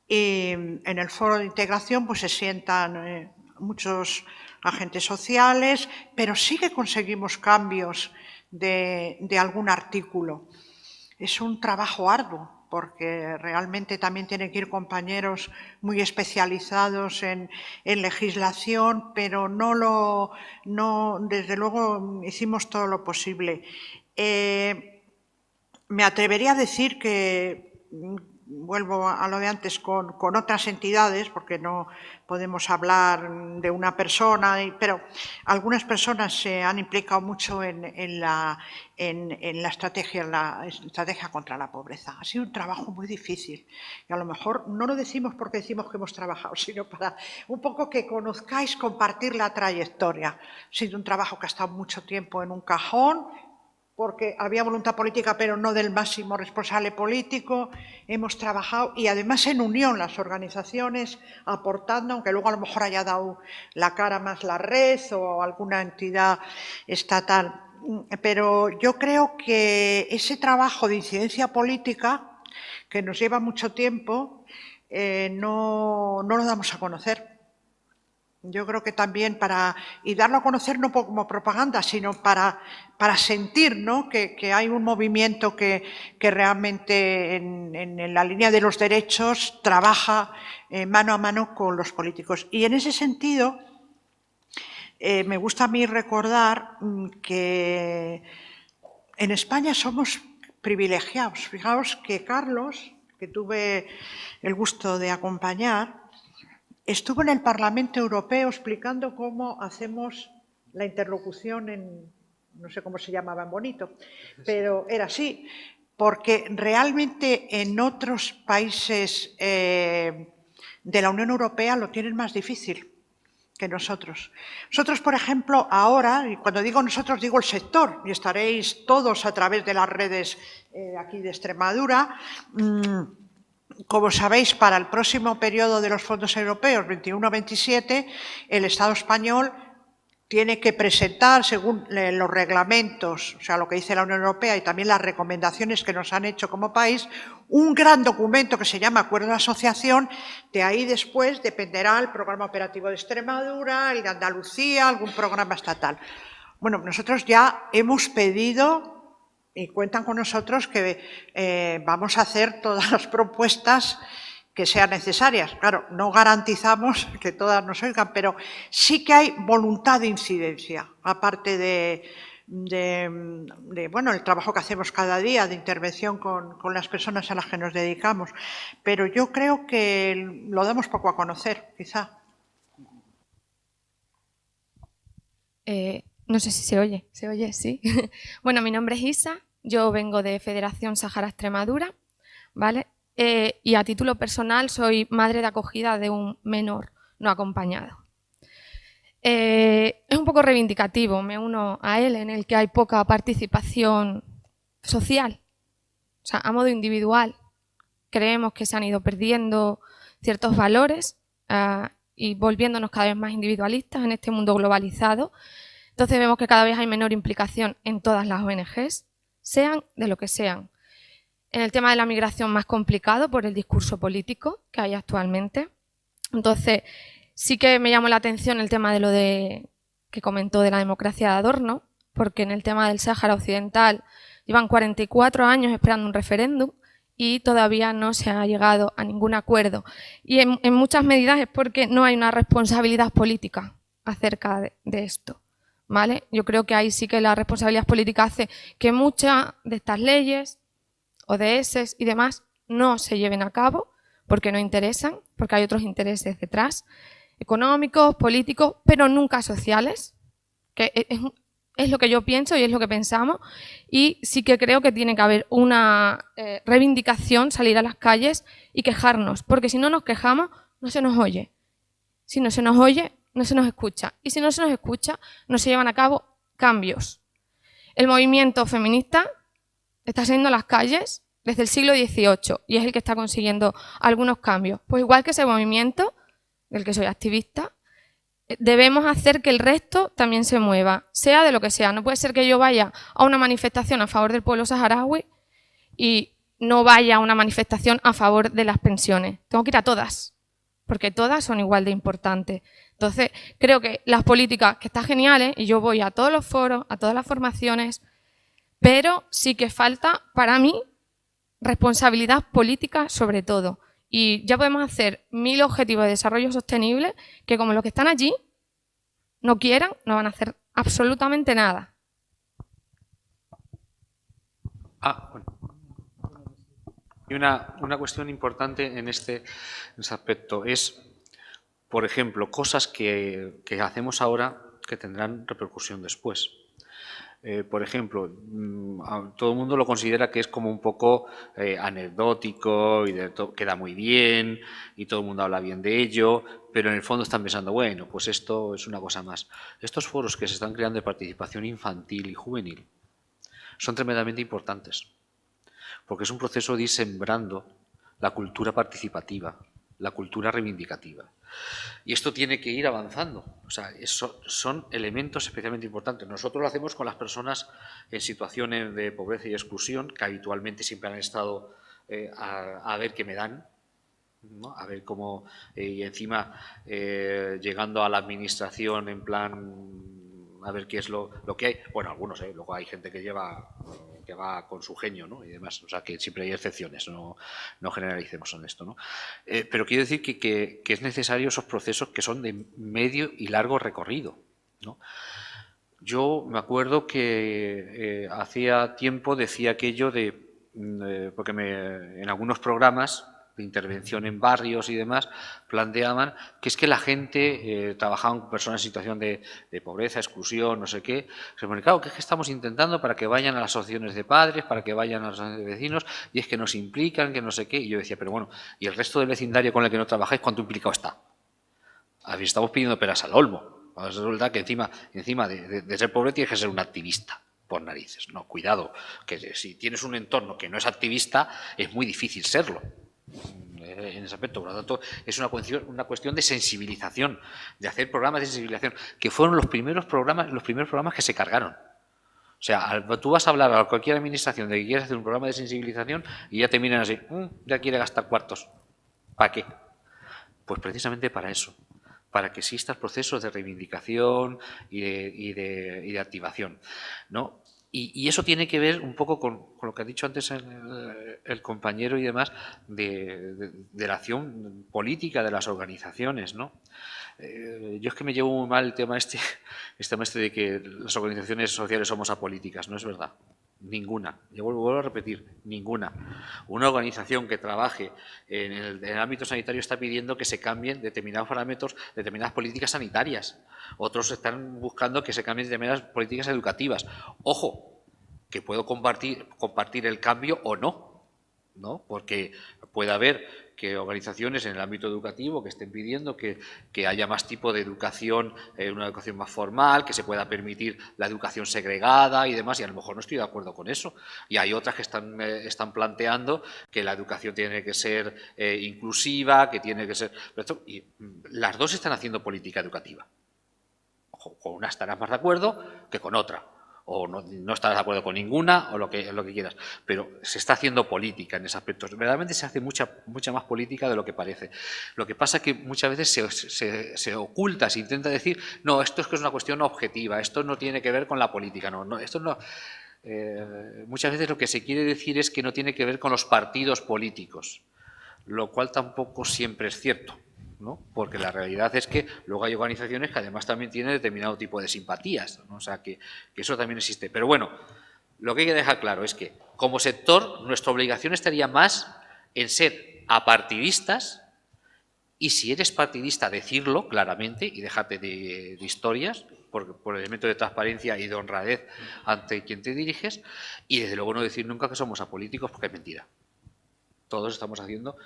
y en el foro de integración pues se sientan muchos agentes sociales, pero sí que conseguimos cambios de algún artículo. Es un trabajo arduo, porque realmente también tienen que ir compañeros muy especializados en legislación, pero desde luego hicimos todo lo posible. Me atrevería a decir que, vuelvo a lo de antes, con otras entidades, porque no podemos hablar de una persona, pero algunas personas se han implicado mucho en la estrategia contra la pobreza. Ha sido un trabajo muy difícil y a lo mejor no lo decimos porque decimos que hemos trabajado, sino para un poco que conozcáis, compartir la trayectoria. Ha sido un trabajo que ha estado mucho tiempo en un cajón, porque había voluntad política, pero no del máximo responsable político. Hemos trabajado y además en unión las organizaciones, aportando, aunque luego a lo mejor haya dado la cara más la red o alguna entidad estatal. Pero yo creo que ese trabajo de incidencia política, que nos lleva mucho tiempo, no lo damos a conocer. Yo creo que también y darlo a conocer no como propaganda, sino para sentir, ¿no?, que hay un movimiento que realmente en la línea de los derechos trabaja mano a mano con los políticos. Y en ese sentido, me gusta a mí recordar que en España somos privilegiados. Fijaos que Carlos, que tuve el gusto de acompañar, estuvo en el Parlamento Europeo explicando cómo hacemos la interlocución no sé cómo se llamaba en bonito, pero era así, porque realmente en otros países de la Unión Europea lo tienen más difícil que nosotros. Nosotros, por ejemplo, ahora, y cuando digo nosotros digo el sector, y estaréis todos a través de las redes aquí de Extremadura, como sabéis, para el próximo periodo de los fondos europeos, 21-27, el Estado español tiene que presentar, según los reglamentos, o sea, lo que dice la Unión Europea y también las recomendaciones que nos han hecho como país, un gran documento que se llama Acuerdo de Asociación. De ahí después dependerá el Programa Operativo de Extremadura, el de Andalucía, algún programa estatal. Bueno, nosotros ya hemos pedido y cuentan con nosotros que vamos a hacer todas las propuestas que sean necesarias. Claro, no garantizamos que todas nos oigan, pero sí que hay voluntad de incidencia, aparte bueno, el trabajo que hacemos cada día de intervención con las personas a las que nos dedicamos. Pero yo creo que lo damos poco a conocer, quizá. No sé si se oye. ¿Se oye? Sí. Bueno, mi nombre es Isa, yo vengo de Federación Sáhara Extremadura, ¿vale? Y a título personal soy madre de acogida de un menor no acompañado. Es un poco reivindicativo, me uno a él, en el que hay poca participación social, o sea, a modo individual. Creemos que se han ido perdiendo ciertos valores y volviéndonos cada vez más individualistas en este mundo globalizado. Entonces vemos que cada vez hay menor implicación en todas las ONGs, sean de lo que sean. En el tema de la migración más complicado por el discurso político que hay actualmente. Entonces sí que me llamó la atención el tema de lo que comentó de la democracia de Adorno, porque en el tema del Sáhara Occidental llevan 44 años esperando un referéndum y todavía no se ha llegado a ningún acuerdo. Y en muchas medidas es porque no hay una responsabilidad política acerca de esto. ¿Vale? Yo creo que ahí sí que la responsabilidad política hace que muchas de estas leyes, ODS y demás, no se lleven a cabo porque no interesan, porque hay otros intereses detrás, económicos, políticos, pero nunca sociales, que es lo que yo pienso y es lo que pensamos, y sí que creo que tiene que haber una reivindicación, salir a las calles y quejarnos, porque si no nos quejamos, no se nos oye. Si no se nos oye, no se nos escucha. Y si no se nos escucha, no se llevan a cabo cambios. El movimiento feminista está saliendo a las calles desde el siglo XVIII y es el que está consiguiendo algunos cambios. Pues igual que ese movimiento, del que soy activista, debemos hacer que el resto también se mueva, sea de lo que sea. No puede ser que yo vaya a una manifestación a favor del pueblo saharaui y no vaya a una manifestación a favor de las pensiones. Tengo que ir a todas, porque todas son igual de importantes. Entonces, creo que las políticas, que están geniales, y yo voy a todos los foros, a todas las formaciones, pero sí que falta, para mí, responsabilidad política sobre todo. Y ya podemos hacer 1000 objetivos de desarrollo sostenible que, como los que están allí no quieran, no van a hacer absolutamente nada. Bueno. Y una cuestión importante en este aspecto es, por ejemplo, cosas que hacemos ahora que tendrán repercusión después. Por ejemplo, todo el mundo lo considera que es como un poco anecdótico y queda muy bien y todo el mundo habla bien de ello, pero en el fondo están pensando, bueno, pues esto es una cosa más. Estos foros que se están creando de participación infantil y juvenil son tremendamente importantes, porque es un proceso de ir sembrando la cultura participativa, la cultura reivindicativa. Y esto tiene que ir avanzando. O sea, son elementos especialmente importantes. Nosotros lo hacemos con las personas en situaciones de pobreza y exclusión, que habitualmente siempre han estado a ver qué me dan, ¿no? A ver cómo, y encima llegando a la administración en plan a ver qué es lo que hay. Bueno, algunos, luego hay gente que va con su genio, ¿no? Y demás, o sea que siempre hay excepciones, no generalicemos en esto, ¿no? Pero quiero decir que es necesario esos procesos que son de medio y largo recorrido, ¿no? Yo me acuerdo que hacía tiempo decía aquello porque en algunos programas de intervención en barrios y demás, planteaban que es que la gente trabajaba con personas en situación de pobreza, exclusión, no sé qué. Se pone, claro, que es que estamos intentando para que vayan a las asociaciones de padres, para que vayan a las asociaciones de vecinos, y es que nos implican, que no sé qué. Y yo decía, pero bueno, ¿y el resto del vecindario con el que no trabajáis, cuánto implicado está? A ver, estamos pidiendo peras al olmo. Resulta que encima de ser pobre tienes que ser un activista, por narices. No, cuidado, que si tienes un entorno que no es activista, es muy difícil serlo. En ese aspecto, por lo tanto, es una cuestión de sensibilización, de hacer programas de sensibilización, que fueron los primeros programas que se cargaron. O sea, tú vas a hablar a cualquier administración de que quieres hacer un programa de sensibilización y ya te miran así, ya quiere gastar cuartos. ¿Para qué? Pues precisamente para eso, para que existan procesos de reivindicación y de activación, ¿no? Y eso tiene que ver un poco con lo que ha dicho antes el compañero y demás de la acción política de las organizaciones, ¿no? Yo es que me llevo muy mal el tema este de que las organizaciones sociales somos apolíticas, no es verdad. Ninguna. Yo vuelvo a repetir, ninguna. Una organización que trabaje en el ámbito sanitario está pidiendo que se cambien determinados parámetros, determinadas políticas sanitarias. Otros están buscando que se cambien determinadas políticas educativas. Ojo, que puedo compartir el cambio o no, ¿no? Porque puede haber que organizaciones en el ámbito educativo que estén pidiendo que haya más tipo de educación, una educación más formal, que se pueda permitir la educación segregada y demás, y a lo mejor no estoy de acuerdo con eso. Y hay otras que están planteando que la educación tiene que ser inclusiva, que tiene que ser... Y las dos están haciendo política educativa. Ojo, con una estarás más de acuerdo que con otra. O no estarás de acuerdo con ninguna, o lo que quieras. Pero se está haciendo política en ese aspecto. Verdaderamente se hace mucha más política de lo que parece. Lo que pasa es que muchas veces se oculta, se intenta decir, no, esto es que es una cuestión objetiva, esto no tiene que ver con la política. No, esto no. Muchas veces lo que se quiere decir es que no tiene que ver con los partidos políticos, lo cual tampoco siempre es cierto, ¿no? Porque la realidad es que luego hay organizaciones que además también tienen determinado tipo de simpatías, ¿no? O sea, que eso también existe. Pero bueno, lo que hay que dejar claro es que como sector nuestra obligación estaría más en ser apartidistas, y si eres partidista decirlo claramente y déjate de historias por el elemento de transparencia y de honradez ante quien te diriges, y desde luego no decir nunca que somos apolíticos porque es mentira. Todos estamos haciendo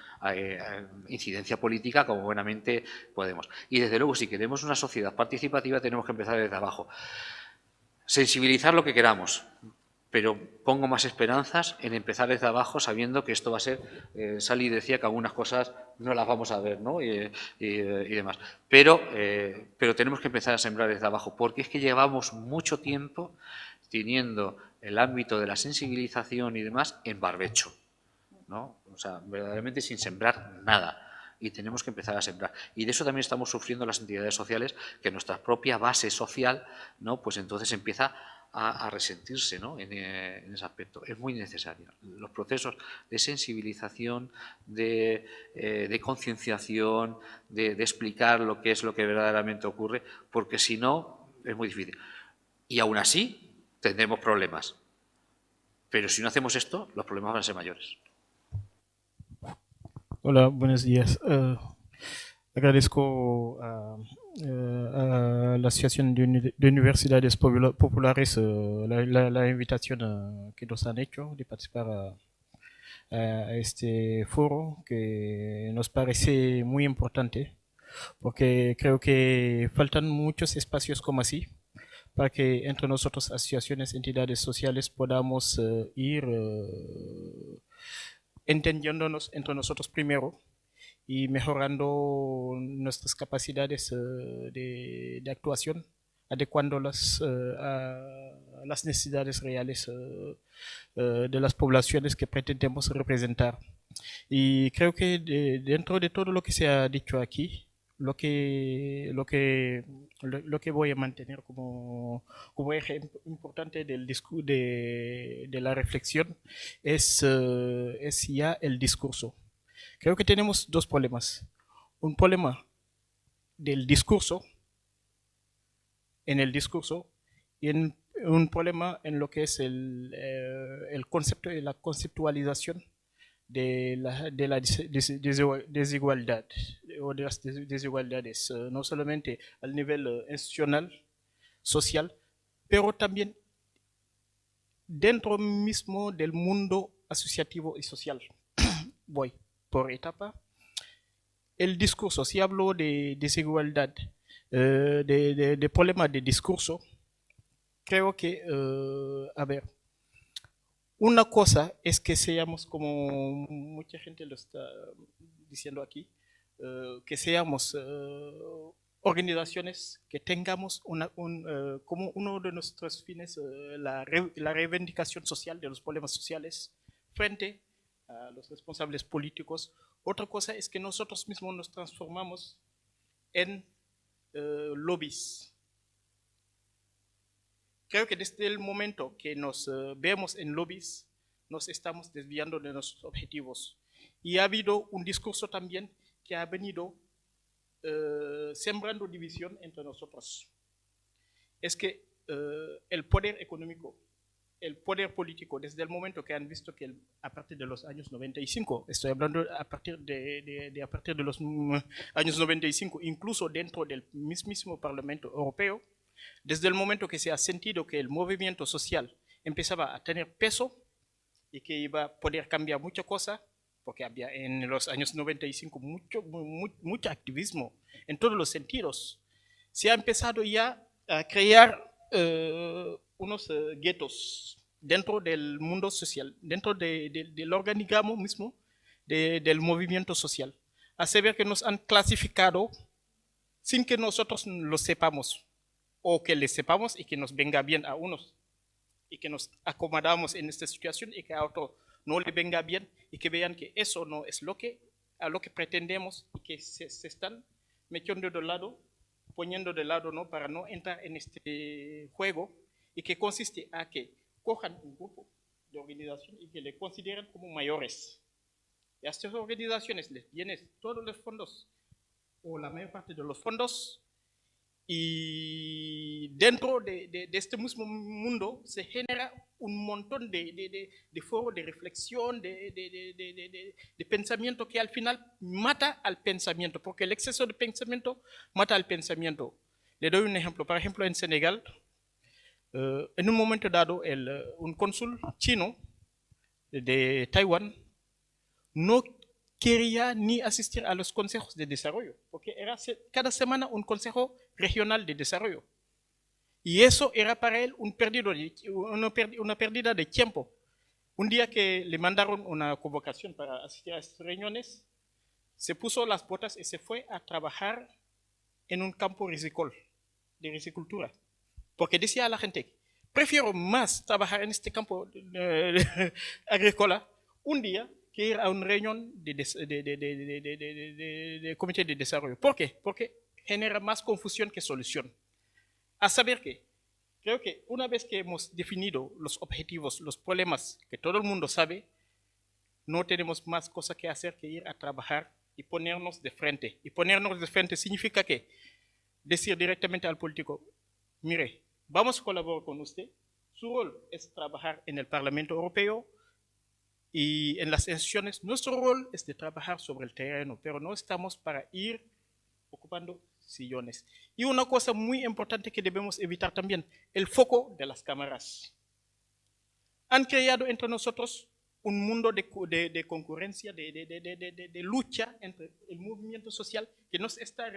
incidencia política como buenamente podemos. Y desde luego, si queremos una sociedad participativa, tenemos que empezar desde abajo. Sensibilizar lo que queramos, pero pongo más esperanzas en empezar desde abajo sabiendo que esto va a ser... Sally decía que algunas cosas no las vamos a ver, ¿no? y demás. Pero tenemos que empezar a sembrar desde abajo, porque es que llevamos mucho tiempo teniendo el ámbito de la sensibilización y demás en barbecho, ¿no? O sea, verdaderamente sin sembrar nada. Y tenemos que empezar a sembrar. Y de eso también estamos sufriendo las entidades sociales, que nuestra propia base social, ¿no? Pues entonces empieza a resentirse, ¿no? en ese aspecto. Es muy necesario. Los procesos de sensibilización, de concienciación, de explicar lo que es lo que verdaderamente ocurre, porque si no, es muy difícil. Y aún así, tendremos problemas. Pero si no hacemos esto, los problemas van a ser mayores. Hola, buenos días. Agradezco a la Asociación de Universidades Populares la invitación que nos han hecho de participar a este foro, que nos parece muy importante, porque creo que faltan muchos espacios como así, para que entre nosotros, asociaciones, entidades sociales, podamos ir entendiéndonos entre nosotros primero y mejorando nuestras capacidades de actuación, adecuándolas a las necesidades reales de las poblaciones que pretendemos representar. Y creo que dentro de todo lo que se ha dicho aquí, lo que voy a mantener como eje importante del de la reflexión es ya el discurso. Creo que tenemos dos problemas. Un problema del discurso, en el discurso, y un problema en lo que es el concepto y la conceptualización de la desigualdad o de las desigualdades, no solamente al nivel institucional, social, pero también dentro mismo del mundo asociativo y social. Voy por etapa. El discurso, si hablo de desigualdad, de problema de discurso, creo que, a ver, una cosa es que seamos, como mucha gente lo está diciendo aquí, que seamos organizaciones que tengamos como uno de nuestros fines la reivindicación social de los problemas sociales frente a los responsables políticos. Otra cosa es que nosotros mismos nos transformamos en lobbies. Creo que desde el momento que nos vemos en lobbies, nos estamos desviando de nuestros objetivos. Y ha habido un discurso también que ha venido sembrando división entre nosotros. Es que el poder económico, el poder político, desde el momento que han visto que a partir de los años 95, estoy hablando a partir de los años 95, incluso dentro del mismísimo Parlamento Europeo, desde el momento que se ha sentido que el movimiento social empezaba a tener peso y que iba a poder cambiar mucha cosa, porque había en los años 95 mucho activismo en todos los sentidos, se ha empezado ya a crear unos guetos dentro del mundo social, dentro del organigrama mismo del movimiento social. Hace ver que nos han clasificado sin que nosotros lo sepamos, o que le sepamos y que nos venga bien a unos, y que nos acomodamos en esta situación y que a otro no le venga bien, y que vean que eso no es a lo que pretendemos, y que se están metiendo de lado, poniendo de lado, ¿no?, para no entrar en este juego, y que consiste a que cojan un grupo de organización y que le consideren como mayores. Y a estas organizaciones les vienen todos los fondos, o la mayor parte de los fondos, y dentro de este mismo mundo se genera un montón de foros de reflexión, de pensamiento que al final mata al pensamiento, porque el exceso de pensamiento mata al pensamiento. Le doy un ejemplo. Por ejemplo, en Senegal, en un momento dado, un cónsul chino de Taiwán no quería ni asistir a los consejos de desarrollo, porque era cada semana un consejo regional de desarrollo. Y eso era para él una pérdida de tiempo. Un día que le mandaron una convocación para asistir a estas reuniones, se puso las botas y se fue a trabajar en un campo de risicultura. Porque decía a la gente, prefiero más trabajar en este campo agrícola un día que ir a una reunión de comité de desarrollo. ¿Por qué? Porque genera más confusión que solución. A saber que, creo que una vez que hemos definido los objetivos, los problemas que todo el mundo sabe, no tenemos más cosa que hacer que ir a trabajar y ponernos de frente. Y ponernos de frente significa que decir directamente al político, mire, vamos a colaborar con usted, su rol es trabajar en el Parlamento Europeo, y en las instituciones, nuestro rol es de trabajar sobre el terreno, pero no estamos para ir ocupando sillones. Y una cosa muy importante que debemos evitar también, el foco de las cámaras. Han creado entre nosotros un mundo de concurrencia, de lucha entre el movimiento social que nos está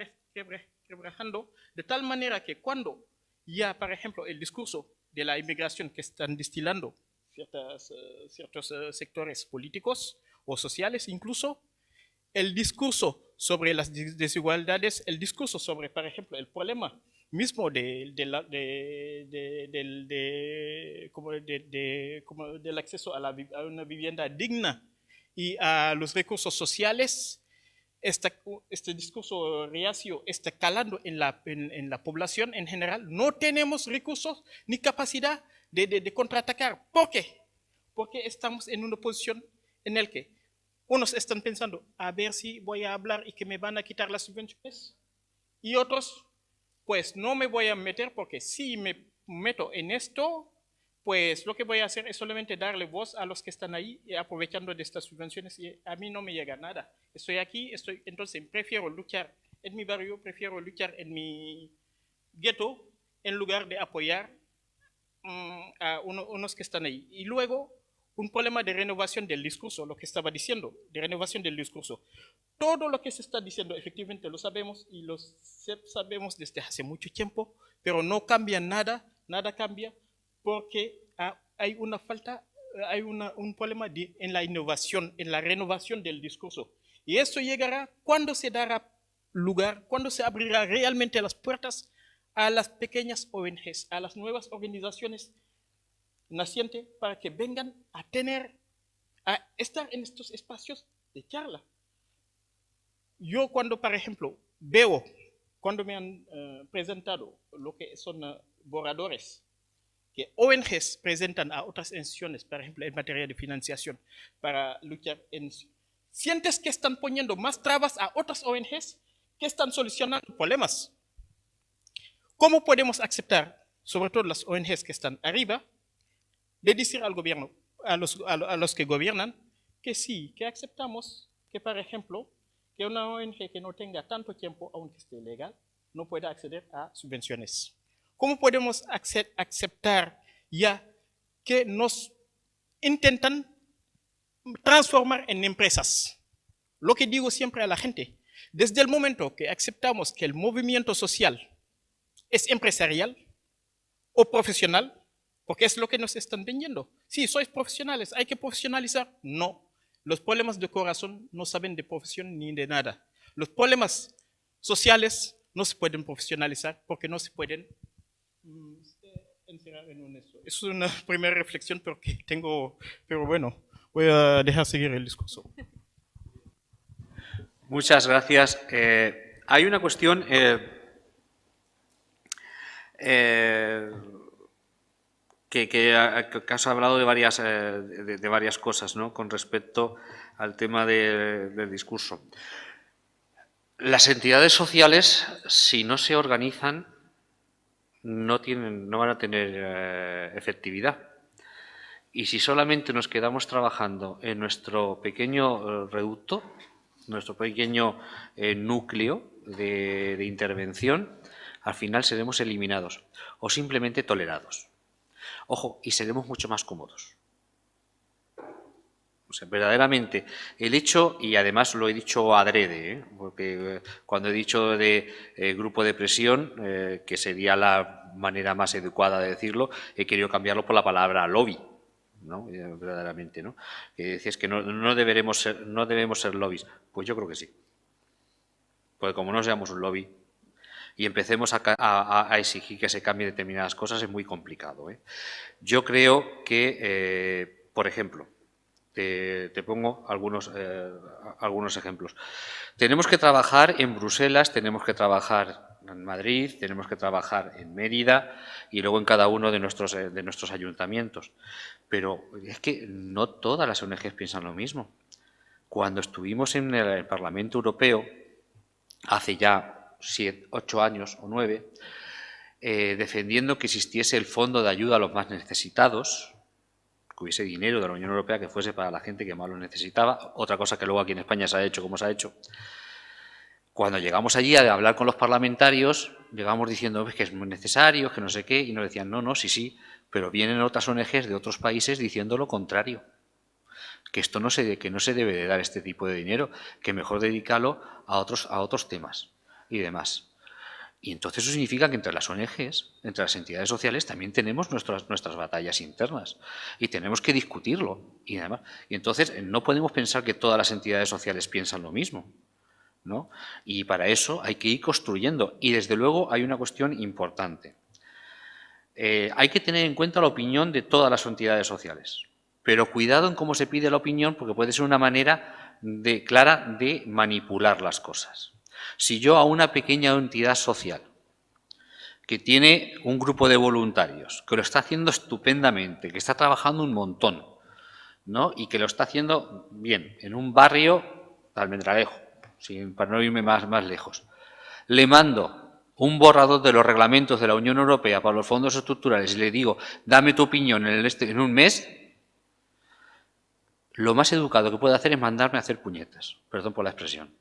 quebrajando, de tal manera que cuando ya, por ejemplo, el discurso de la inmigración que están destilando ciertos sectores políticos o sociales, incluso el discurso sobre las desigualdades, el discurso sobre, por ejemplo, el problema mismo del acceso a una vivienda digna y a los recursos sociales, este discurso reacio está calando en la población en general. No tenemos recursos ni capacidad de contraatacar. ¿Por qué? Porque estamos en una posición en la que unos están pensando, a ver si voy a hablar y que me van a quitar las subvenciones, y otros, pues no me voy a meter porque si me meto en esto, pues lo que voy a hacer es solamente darle voz a los que están ahí y aprovechando de estas subvenciones y a mí no me llega nada. Estoy aquí, entonces prefiero luchar en mi barrio, prefiero luchar en mi gueto en lugar de apoyar a unos que están ahí. Y luego, un problema de renovación del discurso, lo que estaba diciendo, de renovación del discurso. Todo lo que se está diciendo, efectivamente lo sabemos y lo sabemos desde hace mucho tiempo, pero no cambia nada, nada cambia, porque hay una falta, hay un problema en la innovación, en la renovación del discurso. Y esto llegará cuando se dará lugar, cuando se abrirá realmente las puertas a las pequeñas ONGs, a las nuevas organizaciones nacientes, para que vengan a estar en estos espacios de charla. Yo cuando, por ejemplo, veo, cuando me han presentado lo que son borradores, que ONGs presentan a otras instituciones, por ejemplo, en materia de financiación, para luchar sientes que están poniendo más trabas a otras ONGs que están solucionando problemas. ¿Cómo podemos aceptar, sobre todo las ONGs que están arriba, de decir al gobierno, a los que gobiernan, que sí, que aceptamos que, por ejemplo, que una ONG que no tenga tanto tiempo, aunque esté legal, no pueda acceder a subvenciones? ¿Cómo podemos aceptar ya que nos intentan transformar en empresas? Lo que digo siempre a la gente, desde el momento que aceptamos que el movimiento social es empresarial o profesional, porque es lo que nos están vendiendo. Sí, sois profesionales, hay que profesionalizar. No, los problemas de corazón no saben de profesión ni de nada. Los problemas sociales no se pueden profesionalizar porque no se pueden encerrar en un eso. Es una primera reflexión pero bueno, voy a dejar seguir el discurso. Muchas gracias. Hay una cuestión que has hablado de varias cosas, ¿no?, con respecto al tema del discurso. Las entidades sociales, si no se organizan, no van a tener efectividad. Y si solamente nos quedamos trabajando en nuestro pequeño reducto, nuestro pequeño núcleo de intervención, al final seremos eliminados o simplemente tolerados. Ojo, y seremos mucho más cómodos. O sea, verdaderamente, el hecho, y además lo he dicho adrede, porque cuando he dicho de grupo de presión, que sería la manera más adecuada de decirlo, he querido cambiarlo por la palabra lobby, ¿no? Verdaderamente, ¿no? Que decías que no debemos ser lobbies. Pues yo creo que sí. Porque como no seamos un lobby y empecemos a exigir que se cambien determinadas cosas, es muy complicado, ¿eh? Yo creo que, por ejemplo, te pongo algunos ejemplos. Tenemos que trabajar en Bruselas, tenemos que trabajar en Madrid, tenemos que trabajar en Mérida y luego en cada uno de nuestros ayuntamientos. Pero es que no todas las ONGs piensan lo mismo. Cuando estuvimos en el Parlamento Europeo, hace ya 8 años o 9, defendiendo que existiese el Fondo de Ayuda a los Más Necesitados, que hubiese dinero de la Unión Europea que fuese para la gente que más lo necesitaba, otra cosa que luego aquí en España se ha hecho como se ha hecho. Cuando llegamos allí a hablar con los parlamentarios, llegamos diciendo que es muy necesario, que no sé qué, y nos decían, no, sí, pero vienen otras ONGs de otros países diciendo lo contrario, que esto que no se debe de dar este tipo de dinero, que mejor dedicarlo a otros temas y demás. Y entonces eso significa que entre las ONGs, entre las entidades sociales, también tenemos nuestras batallas internas y tenemos que discutirlo y demás. Y entonces no podemos pensar que todas las entidades sociales piensan lo mismo, ¿no? Y para eso hay que ir construyendo. Y desde luego hay una cuestión importante. Hay que tener en cuenta la opinión de todas las entidades sociales, Pero cuidado en cómo se pide la opinión, porque puede ser una manera clara de manipular las cosas. Si yo a una pequeña entidad social que tiene un grupo de voluntarios, que lo está haciendo estupendamente, que está trabajando un montón, ¿no? Y que lo está haciendo bien, en un barrio de Almendralejo, para no irme más lejos, le mando un borrador de los reglamentos de la Unión Europea para los fondos estructurales y le digo, dame tu opinión en un mes, lo más educado que puede hacer es mandarme a hacer puñetas, perdón por la expresión.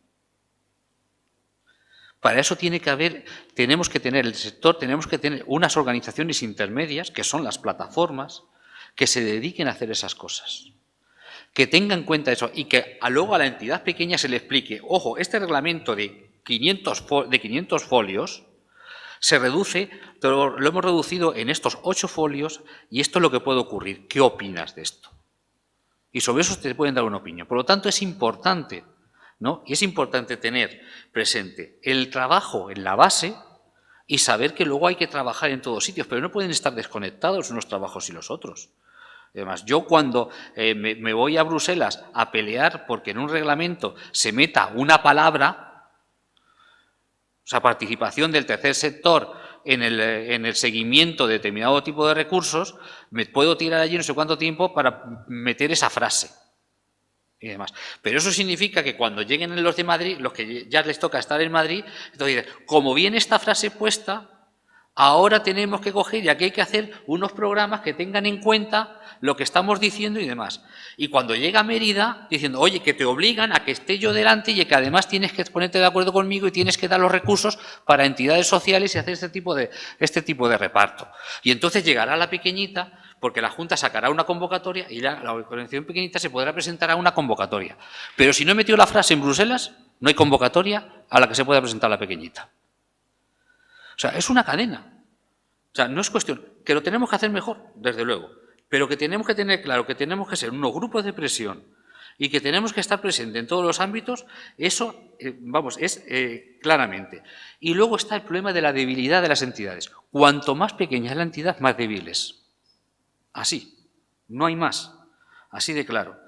Para eso tenemos que tener el sector, tenemos que tener unas organizaciones intermedias, que son las plataformas, que se dediquen a hacer esas cosas. Que tengan en cuenta eso y que luego a la entidad pequeña se le explique, ojo, este reglamento de 500 folios se reduce, lo hemos reducido en estos 8 folios y esto es lo que puede ocurrir. ¿Qué opinas de esto? Y sobre eso te pueden dar una opinión. Por lo tanto, es importante, ¿no? Y es importante tener presente el trabajo en la base y saber que luego hay que trabajar en todos sitios, pero no pueden estar desconectados unos trabajos y los otros. Además, yo cuando me voy a Bruselas a pelear porque en un reglamento se meta una palabra, o sea, participación del tercer sector en el seguimiento de determinado tipo de recursos, me puedo tirar allí no sé cuánto tiempo para meter esa frase y demás. Pero eso significa que cuando lleguen los de Madrid, los que ya les toca estar en Madrid, entonces dicen, como viene esta frase puesta, ahora tenemos que coger y aquí hay que hacer unos programas que tengan en cuenta lo que estamos diciendo y demás. Y cuando llega a Mérida, diciendo, oye, que te obligan a que esté yo delante y que además tienes que ponerte de acuerdo conmigo y tiedes que dar los recursos para entidades sociales y hacer este tipo de reparto. Y entonces llegará la pequeñita, porque la Junta sacará una convocatoria y la organización pequeñita se podrá presentar a una convocatoria. Pero si no he metido la frase en Bruselas, no hay convocatoria a la que se pueda presentar la pequeñita. O sea, es una cadena. O sea, no es cuestión, que lo tenemos que hacer mejor, desde luego, pero que tenemos que tener claro que tenemos que ser unos grupos de presión y que tenemos que estar presentes en todos los ámbitos, eso, es claramente. Y luego está el problema de la debilidad de las entidades. Cuanto más pequeña es la entidad, más débil es. Así, no hay más, así de claro.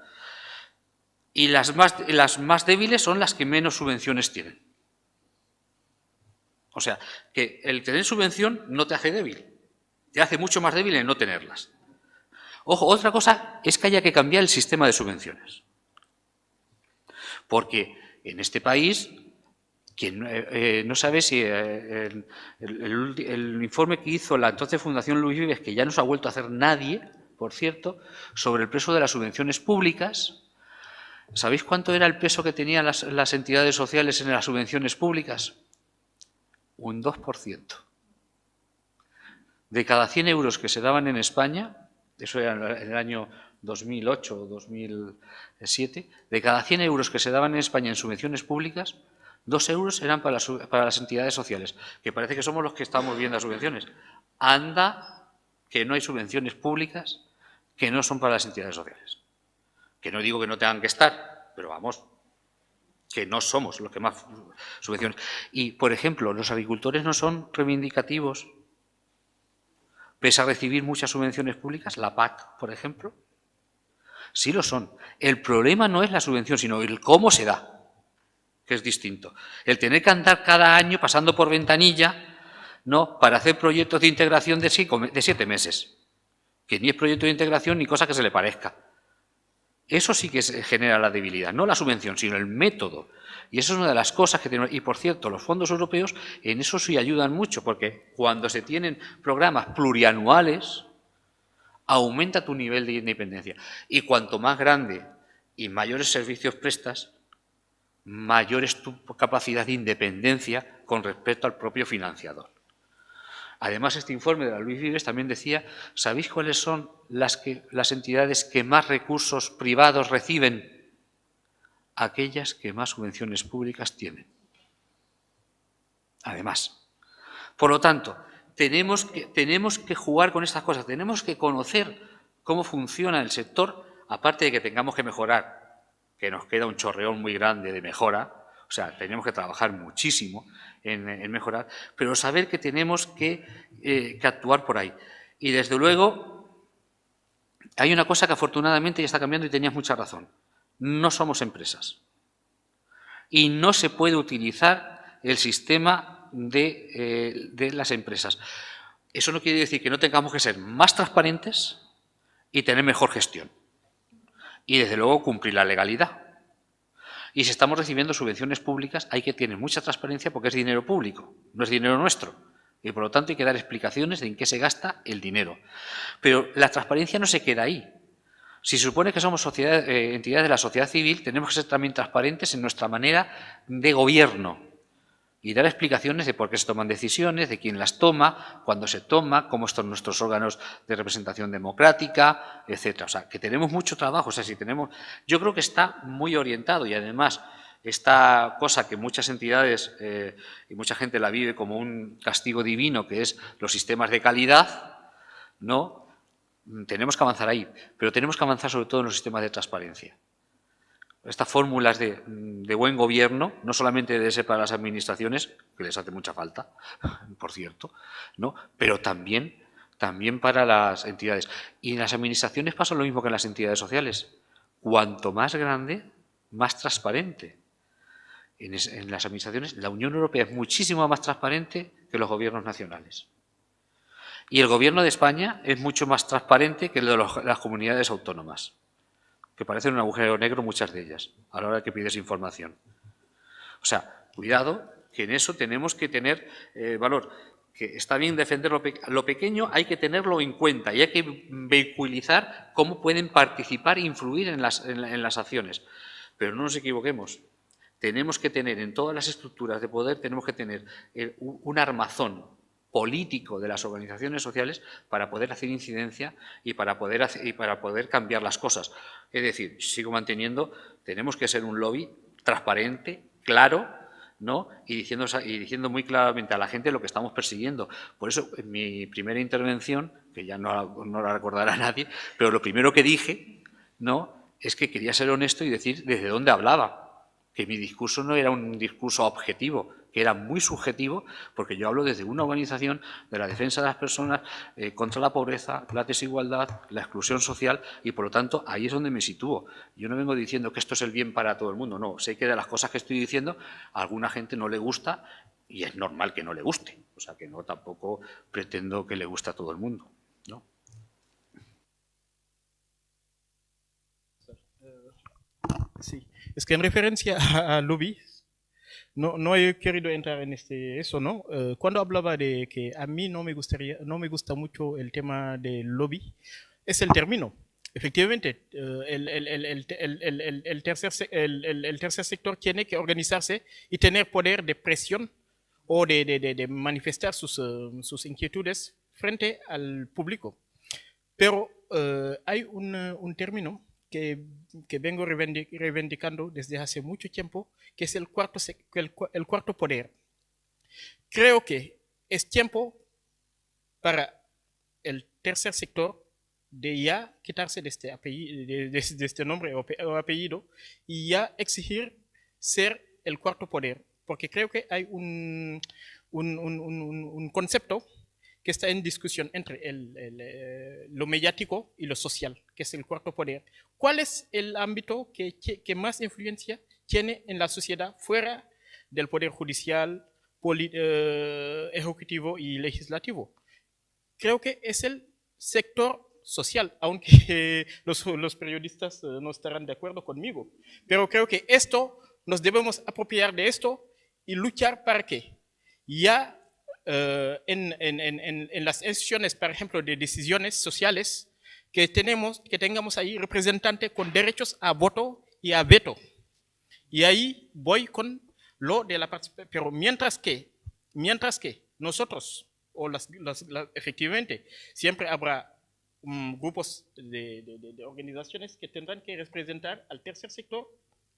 Y las más débiles son las que menos subvenciones tienen. O sea, que el tener subvención no te hace débil, te hace mucho más débil el no tenerlas. Ojo, otra cosa es que haya que cambiar el sistema de subvenciones. Porque en este país, quien no sabe si el informe que hizo la entonces Fundación Luis Vives, que ya no se ha vuelto a hacer nadie, por cierto, sobre el peso de las subvenciones públicas, ¿sabéis cuánto era el peso que tenían las entidades sociales en las subvenciones públicas? Un 2%. De cada 100 euros que se daban en España, eso era en el año 2008 o 2007, de cada 100 euros que se daban en España en subvenciones públicas, 2 euros eran para las entidades sociales, que parece que somos los que estamos viendo las subvenciones. Anda que no hay subvenciones públicas que no son para las entidades sociales. Que no digo que no tengan que estar, pero vamos, que no somos los que más subvenciones. Y, por ejemplo, los agricultores no son reivindicativos, pese a recibir muchas subvenciones públicas, la PAC, por ejemplo. Sí lo son. El problema no es la subvención, sino el cómo se da, que es distinto. El tener que andar cada año pasando por ventanilla, ¿no?, para hacer proyectos de integración de 7 meses, que ni es proyecto de integración ni cosa que se le parezca. Eso sí que genera la debilidad, no la subvención, sino el método. Y eso es una de las cosas que tenemos. Y, por cierto, los fondos europeos en eso sí ayudan mucho, porque cuando se tienen programas plurianuales, aumenta tu nivel de independencia. Y cuanto más grande y mayores servicios prestas, mayor es tu capacidad de independencia con respecto al propio financiador. Además, este informe de la Luis Vives también decía, ¿sabéis cuáles son las entidades que más recursos privados reciben? Aquellas que más subvenciones públicas tienen. Además. Por lo tanto, tenemos que jugar con estas cosas, tenemos que conocer cómo funciona el sector, aparte de que tengamos que mejorar, que nos queda un chorreón muy grande de mejora, o sea, tenemos que trabajar muchísimo en mejorar, pero saber que tenemos que actuar por ahí. Y desde luego, hay una cosa que afortunadamente ya está cambiando y tenías mucha razón. No somos empresas. Y no se puede utilizar el sistema de las empresas. Eso no quiere decir que no tengamos que ser más transparentes y tener mejor gestión. Y desde luego cumplir la legalidad. Y si estamos recibiendo subvenciones públicas hay que tener mucha transparencia porque es dinero público, no es dinero nuestro. Y por lo tanto hay que dar explicaciones de en qué se gasta el dinero. Pero la transparencia no se queda ahí. Si se supone que somos entidades de la sociedad civil, tenemos que ser también transparentes en nuestra manera de gobierno y dar explicaciones de por qué se toman decisiones, de quién las toma, cuándo se toma, cómo están nuestros órganos de representación democrática, etcétera. O sea, que tenemos mucho trabajo. O sea, yo creo que está muy orientado y además esta cosa que muchas entidades y mucha gente la vive como un castigo divino, que es los sistemas de calidad, ¿no? Tenemos que avanzar ahí, pero tenemos que avanzar sobre todo en los sistemas de transparencia. Estas fórmulas de buen gobierno, no solamente debe ser para las administraciones, que les hace mucha falta, por cierto, ¿no? Pero también para las entidades. Y en las administraciones pasa lo mismo que en las entidades sociales. Cuanto más grande, más transparente. En las administraciones, la Unión Europea es muchísimo más transparente que los gobiernos nacionales. Y el Gobierno de España es mucho más transparente que el de las comunidades autónomas, que parecen un agujero negro muchas de ellas, a la hora que pides información. O sea, cuidado, que en eso tenemos que tener valor. Que está bien defender lo pequeño, hay que tenerlo en cuenta y hay que vehiculizar cómo pueden participar e influir en las acciones. Pero no nos equivoquemos. Tenemos que tener en todas las estructuras de poder, tenemos que tener un armazón político de las organizaciones sociales para poder hacer incidencia y para poder cambiar las cosas. Es decir, sigo manteniendo, tenemos que ser un lobby transparente, claro, ¿no? y diciendo muy claramente a la gente lo que estamos persiguiendo. Por eso, en mi primera intervención, que ya no la recordará nadie, pero lo primero que dije, ¿no?, es que quería ser honesto y decir desde dónde hablaba. Que mi discurso no era un discurso objetivo, que era muy subjetivo, porque yo hablo desde una organización de la defensa de las personas contra la pobreza, la desigualdad, la exclusión social, y por lo tanto ahí es donde me sitúo. Yo no vengo diciendo que esto es el bien para todo el mundo, no. Sé que de las cosas que estoy diciendo a alguna gente no le gusta y es normal que no le guste. O sea que no tampoco pretendo que le guste a todo el mundo, ¿no? Sí, es que en referencia a lobby, no he querido entrar en eso, ¿no? Cuando hablaba de que a mí no me gusta mucho el tema del lobby, es el término. Efectivamente, el tercer sector tiene que organizarse y tener poder de presión o de manifestar sus inquietudes frente al público. Pero hay un término que vengo reivindicando desde hace mucho tiempo, que es el cuarto poder. Creo que es tiempo para el tercer sector de ya quitarse de este nombre o apellido y ya exigir ser el cuarto poder, porque creo que hay un concepto que está en discusión entre lo mediático y lo social, que es el cuarto poder. ¿Cuál es el ámbito que más influencia tiene en la sociedad fuera del poder judicial, ejecutivo y legislativo? Creo que es el sector social, aunque los periodistas no estarán de acuerdo conmigo. Pero creo que nos debemos apropiar de esto y luchar para que ya en las instituciones, por ejemplo, de decisiones sociales, que tengamos ahí representantes con derechos a voto y a veto. Y ahí voy con lo de la participación. Pero mientras que nosotros, efectivamente, siempre habrá grupos de organizaciones que tendrán que representar al tercer sector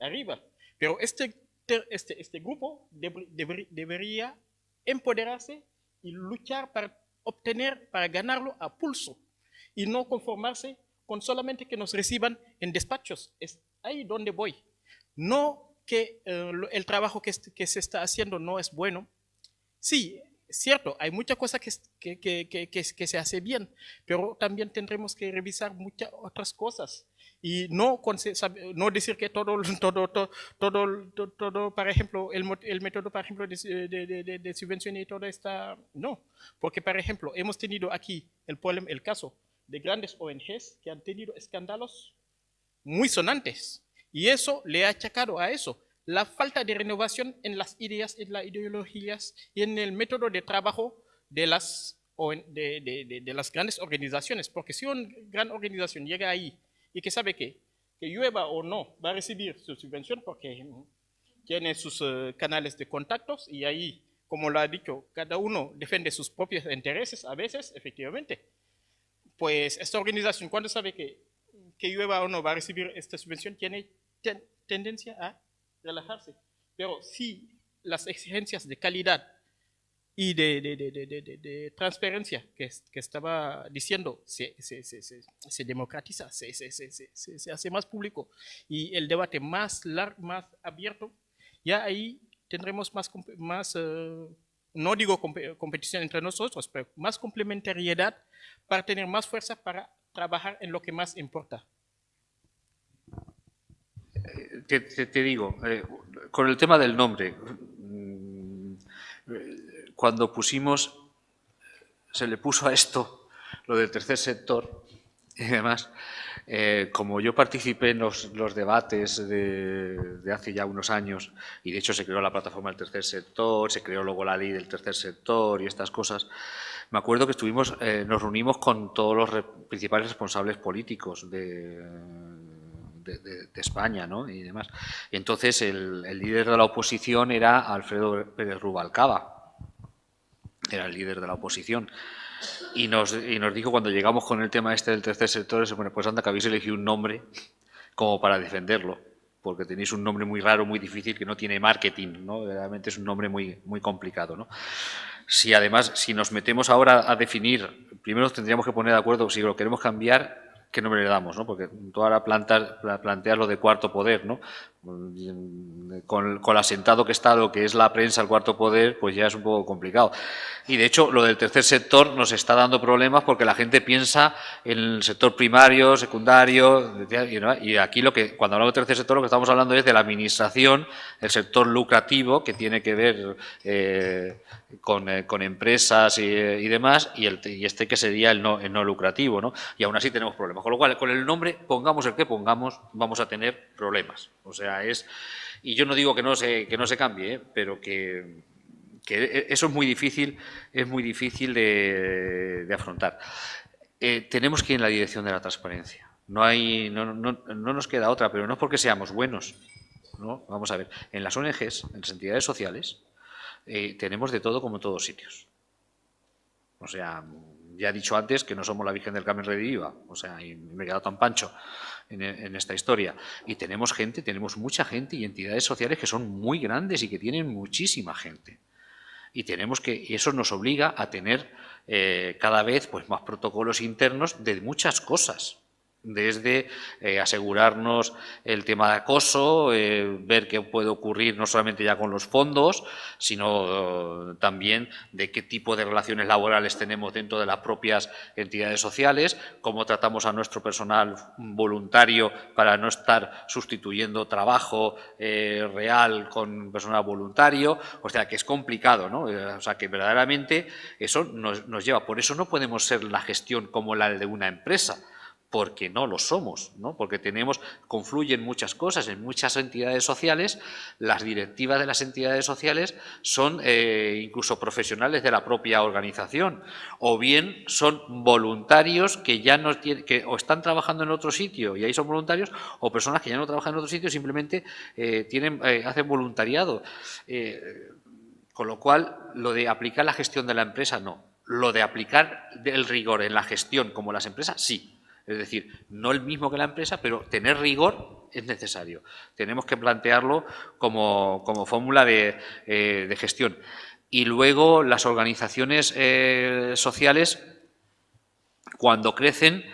arriba. Pero este grupo debería empoderarse y luchar para ganarlo a pulso y no conformarse con solamente que nos reciban en despachos. Es ahí donde voy. No que el trabajo que se está haciendo no es bueno. Sí, cierto, hay muchas cosas que se hace bien, pero también tendremos que revisar muchas otras cosas. Y no decir que todo, por ejemplo, el método, por ejemplo, de subvención y todo está, no. Porque, por ejemplo, hemos tenido aquí el caso de grandes ONGs que han tenido escándalos muy sonantes. Y eso le ha achacado a eso, la falta de renovación en las ideas, en las ideologías y en el método de trabajo de las grandes organizaciones. Porque si una gran organización llega ahí y que sabe que llueva o no, va a recibir su subvención porque tiene sus canales de contactos y ahí, como lo ha dicho, cada uno defiende sus propios intereses a veces, efectivamente. Pues esta organización, cuando sabe que llueva o no va a recibir esta subvención, tiene tendencia a relajarse. Pero si las exigencias de calidad y de transparencia que estaba diciendo se democratiza, se hace más público y el debate más abierto, ya ahí tendremos más no digo competición entre nosotros, pero más complementariedad para tener más fuerza para trabajar en lo que más importa. Te digo, con el tema del nombre, cuando se le puso a esto lo del tercer sector y demás, como yo participé en los debates de hace ya unos años, y de hecho se creó la plataforma del tercer sector, se creó luego la ley del tercer sector y estas cosas, me acuerdo que nos reunimos con todos los principales responsables políticos de España, ¿no? Y demás. Y entonces el líder de la oposición era Alfredo Pérez Rubalcaba, era el líder de la oposición. Y nos dijo cuando llegamos con el tema este del tercer sector, bueno, pues anda que habéis elegido un nombre como para defenderlo, porque tenéis un nombre muy raro, muy difícil, que no tiene marketing, ¿no? Realmente es un nombre muy, muy complicado, ¿no? Si además, si nos metemos ahora a definir, primero nos tendríamos que poner de acuerdo si lo queremos cambiar, ¿qué nombre le damos? ¿No? Porque tú ahora planteas lo de cuarto poder, ¿no? Con lo asentado que está lo que es la prensa, el cuarto poder, pues ya es un poco complicado. Y de hecho, lo del tercer sector nos está dando problemas porque la gente piensa en el sector primario, secundario, y aquí cuando hablamos del tercer sector lo que estamos hablando es de la administración, el sector lucrativo que tiene que ver con empresas y demás, y este que sería el no lucrativo, ¿no? Y aún así tenemos problemas. Con lo cual, con el nombre, pongamos el que pongamos, vamos a tener problemas. O sea, y yo no digo que no se cambie, pero que eso es muy difícil de afrontar. Tenemos que ir en la dirección de la transparencia. No nos queda otra, pero no es porque seamos buenos, ¿no? Vamos a ver, en las ONGs, en las entidades sociales, tenemos de todo como en todos sitios. O sea, ya he dicho antes que no somos la Virgen del Carmen Rediviva, o sea, y me he quedado tan pancho en esta historia. Y tenemos mucha gente y entidades sociales que son muy grandes y que tienen muchísima gente. Y eso nos obliga a tener cada vez pues, más protocolos internos de muchas cosas. Desde asegurarnos el tema de acoso, ver qué puede ocurrir no solamente ya con los fondos, sino también de qué tipo de relaciones laborales tenemos dentro de las propias entidades sociales, cómo tratamos a nuestro personal voluntario para no estar sustituyendo trabajo real con personal voluntario, o sea que es complicado, ¿no? O sea que verdaderamente eso nos lleva, por eso no podemos ser la gestión como la de una empresa, porque no lo somos, ¿no? Porque confluyen muchas cosas en muchas entidades sociales, las directivas de las entidades sociales son incluso profesionales de la propia organización, o bien son voluntarios que ya no tienen, que o están trabajando en otro sitio y ahí son voluntarios, o personas que ya no trabajan en otro sitio simplemente hacen voluntariado. Con lo cual, lo de aplicar la gestión de la empresa, no. Lo de aplicar el rigor en la gestión como las empresas, sí. Es decir, no el mismo que la empresa, pero tener rigor es necesario. Tenemos que plantearlo como fórmula de gestión. Y luego las organizaciones sociales, cuando crecen,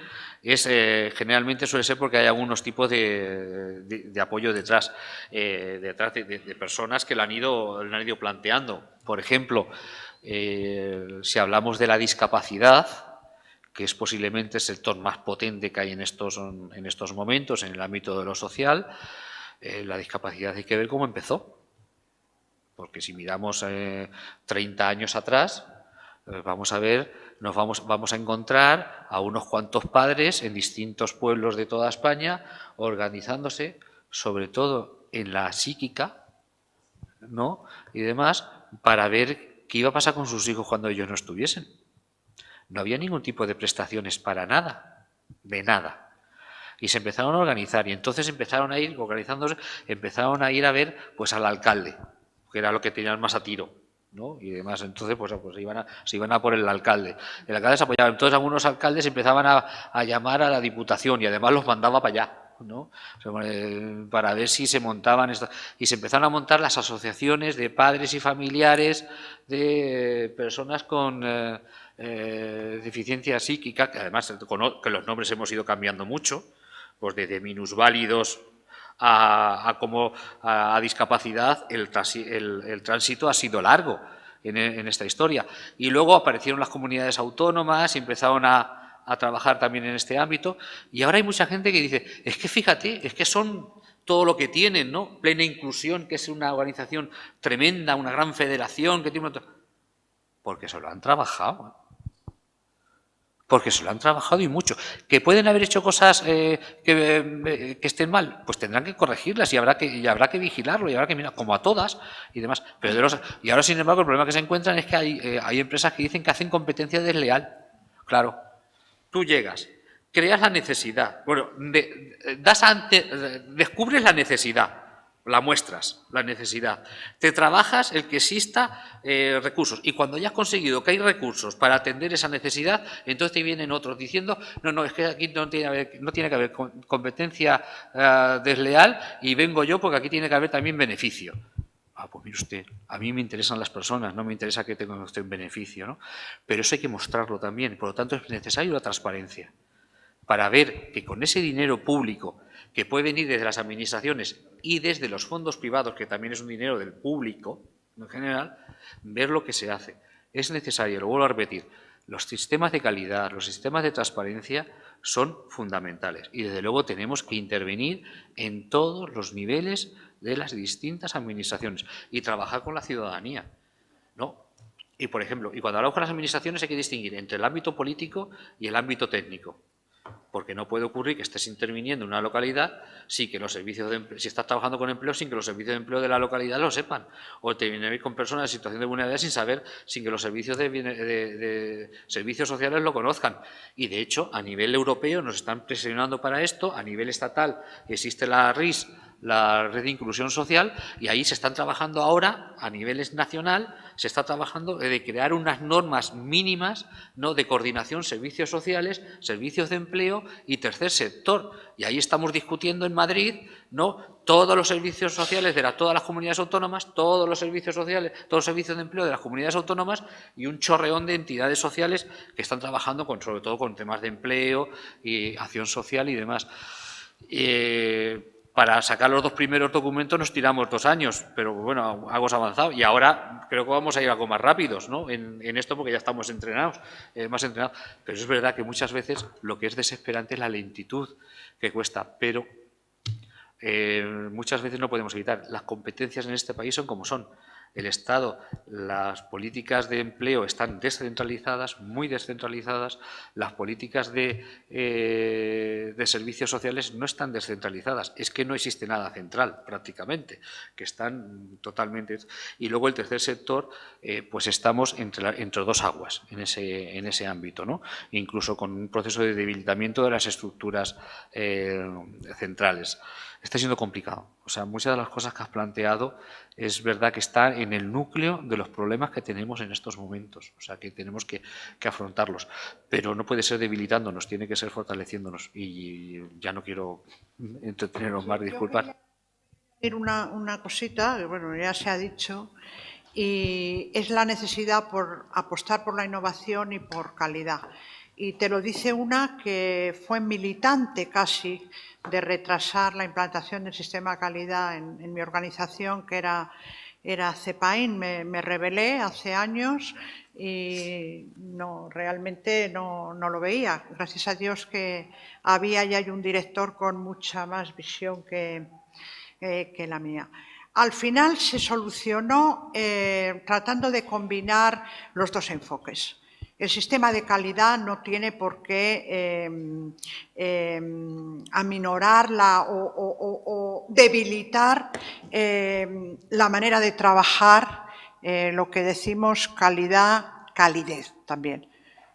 generalmente suele ser porque hay algunos tipos de apoyo detrás de personas que lo han ido planteando. Por ejemplo, Si hablamos de la discapacidad, que es posiblemente el sector más potente que hay en estos momentos en el ámbito de lo social, la discapacidad hay que ver cómo empezó. Porque si miramos 30 años atrás, vamos a ver, vamos a encontrar a unos cuantos padres en distintos pueblos de toda España organizándose, sobre todo en la psíquica, ¿no?, y demás, para ver qué iba a pasar con sus hijos cuando ellos no estuviesen. No había ningún tipo de prestaciones para nada, de nada. Y se empezaron a organizar y entonces empezaron a ir organizándose, empezaron a ir a ver pues al alcalde, que era lo que tenían más a tiro, ¿no?, y demás. Entonces pues se iban a por el alcalde. El alcalde se apoyaba. Entonces algunos alcaldes empezaban a llamar a la Diputación y además los mandaba para allá, ¿no?, para ver si se montaban y se empezaron a montar las asociaciones de padres y familiares de personas con deficiencia psíquica, que además que los nombres hemos ido cambiando mucho, pues desde minusválidos a discapacidad, el tránsito ha sido largo en esta historia. Y luego aparecieron las comunidades autónomas y empezaron a trabajar también en este ámbito. Y ahora hay mucha gente que dice, es que fíjate, es que son todo lo que tienen, ¿no? Plena Inclusión, que es una organización tremenda, una gran federación que tiene... Porque se lo han trabajado. Porque se lo han trabajado y mucho. ¿Que pueden haber hecho cosas que estén mal? Pues tendrán que corregirlas y habrá que vigilarlo y habrá que mirar, como a todas y demás. Y ahora, sin embargo, el problema que se encuentran es que hay empresas que dicen que hacen competencia desleal. Claro, tú llegas, creas la necesidad, bueno, descubres la necesidad, la muestras, la necesidad, te trabajas el que exista recursos y cuando ya has conseguido que hay recursos para atender esa necesidad, entonces te vienen otros diciendo, no, es que aquí no tiene que haber competencia desleal y vengo yo porque aquí tiene que haber también beneficio. Pues mire usted, a mí me interesan las personas, no me interesa que tenga usted un beneficio, ¿no? Pero eso hay que mostrarlo también, por lo tanto es necesario la transparencia para ver que con ese dinero público que puede venir desde las administraciones y desde los fondos privados, que también es un dinero del público en general, ver lo que se hace. Es necesario, lo vuelvo a repetir, los sistemas de calidad, los sistemas de transparencia son fundamentales y desde luego tenemos que intervenir en todos los niveles de las distintas administraciones y trabajar con la ciudadanía, ¿no? Y por ejemplo, cuando hablamos con las administraciones hay que distinguir entre el ámbito político y el ámbito técnico. Porque no puede ocurrir que estés interviniendo en una localidad sin que los servicios de empleo, si estás trabajando con empleo, sin que los servicios de empleo de la localidad lo sepan. O te viene a ir con personas en situación de vulnerabilidad sin que los servicios de servicios sociales lo conozcan. Y de hecho, a nivel europeo nos están presionando para esto, a nivel estatal existe la RIS, la Red de Inclusión Social, y ahí se están trabajando ahora, a nivel nacional, se está trabajando de crear unas normas mínimas, ¿no?, de coordinación, servicios sociales, servicios de empleo y tercer sector. Y ahí estamos discutiendo en Madrid, ¿no?, todos los servicios sociales de todas las comunidades autónomas, todos los servicios sociales, todos los servicios de empleo de las comunidades autónomas y un chorreón de entidades sociales que están trabajando sobre todo con temas de empleo y acción social y demás. Para sacar los dos primeros documentos nos tiramos 2 años, pero bueno, algo se ha avanzado. Y ahora creo que vamos a ir algo más rápidos, ¿no?, en esto porque ya estamos entrenados, más entrenados. Pero es verdad que muchas veces lo que es desesperante es la lentitud que cuesta, pero muchas veces no podemos evitar. Las competencias en este país son como son. El Estado, las políticas de empleo están descentralizadas, muy descentralizadas, las políticas de servicios sociales no están descentralizadas, es que no existe nada central prácticamente, que están totalmente... Y luego el tercer sector, pues estamos entre dos aguas en ese ámbito, ¿no? Incluso con un proceso de debilitamiento de las estructuras centrales. Está siendo complicado. O sea, muchas de las cosas que has planteado es verdad que están en el núcleo de los problemas que tenemos en estos momentos. O sea, que tenemos que afrontarlos. Pero no puede ser debilitándonos, tiene que ser fortaleciéndonos. Y ya no quiero entreteneros más, disculpad. Una cosita, que bueno, ya se ha dicho, y es la necesidad por apostar por la innovación y por calidad. Y te lo dice una que fue militante casi de retrasar la implantación del sistema de calidad en mi organización, que era era CEPAIN, me rebelé hace años y no, realmente no lo veía. Gracias a Dios que había y hay un director con mucha más visión que la mía. Al final se solucionó tratando de combinar los dos enfoques. El sistema de calidad no tiene por qué aminorar o debilitar la manera de trabajar, lo que decimos calidad, calidez también.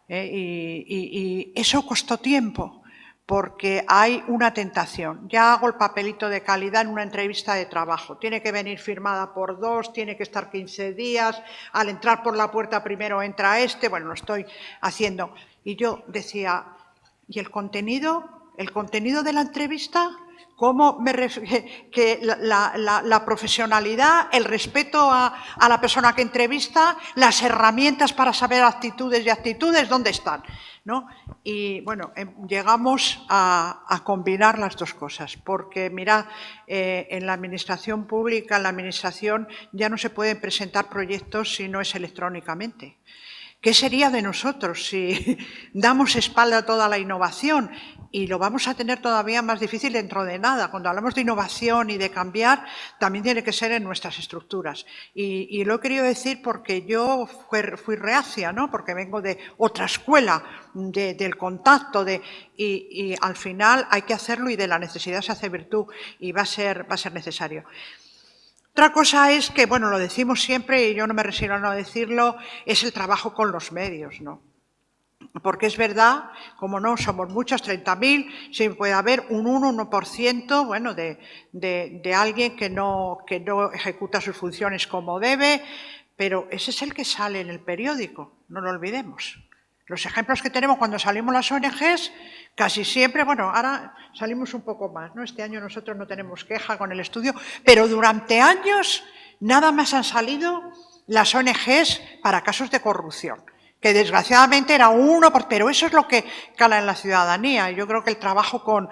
Y eso costó tiempo, porque hay una tentación. Ya hago el papelito de calidad en una entrevista de trabajo. Tiene que venir firmada por 2, tiene que estar 15 días, al entrar por la puerta primero entra este, bueno, lo estoy haciendo. Y yo decía, ¿y el contenido? ¿El contenido de la entrevista? ¿Cómo que la profesionalidad, el respeto a la persona que entrevista, las herramientas para saber actitudes y actitudes, ¿dónde están? ¿No? Y bueno, llegamos a combinar las dos cosas, porque mirad, en la administración pública, en la administración ya no se pueden presentar proyectos si no es electrónicamente. ¿Qué sería de nosotros si damos espalda a toda la innovación? Y lo vamos a tener todavía más difícil dentro de nada. Cuando hablamos de innovación y de cambiar, también tiene que ser en nuestras estructuras. Y lo he querido decir porque yo fui reacia, ¿no? Porque vengo de otra escuela, del contacto, y al final hay que hacerlo y de la necesidad se hace virtud y va a ser necesario. Otra cosa es que, bueno, lo decimos siempre y yo no me resigno a no decirlo, es el trabajo con los medios, ¿no? Porque es verdad, como no somos muchos, 30.000, siempre puede haber un 1%, bueno, de alguien que no ejecuta sus funciones como debe, pero ese es el que sale en el periódico, no lo olvidemos. Los ejemplos que tenemos cuando salimos las ONGs, casi siempre, bueno, ahora salimos un poco más, ¿no? Este año nosotros no tenemos queja con el estudio, pero durante años nada más han salido las ONGs para casos de corrupción, que desgraciadamente era pero eso es lo que cala en la ciudadanía. Yo creo que el trabajo con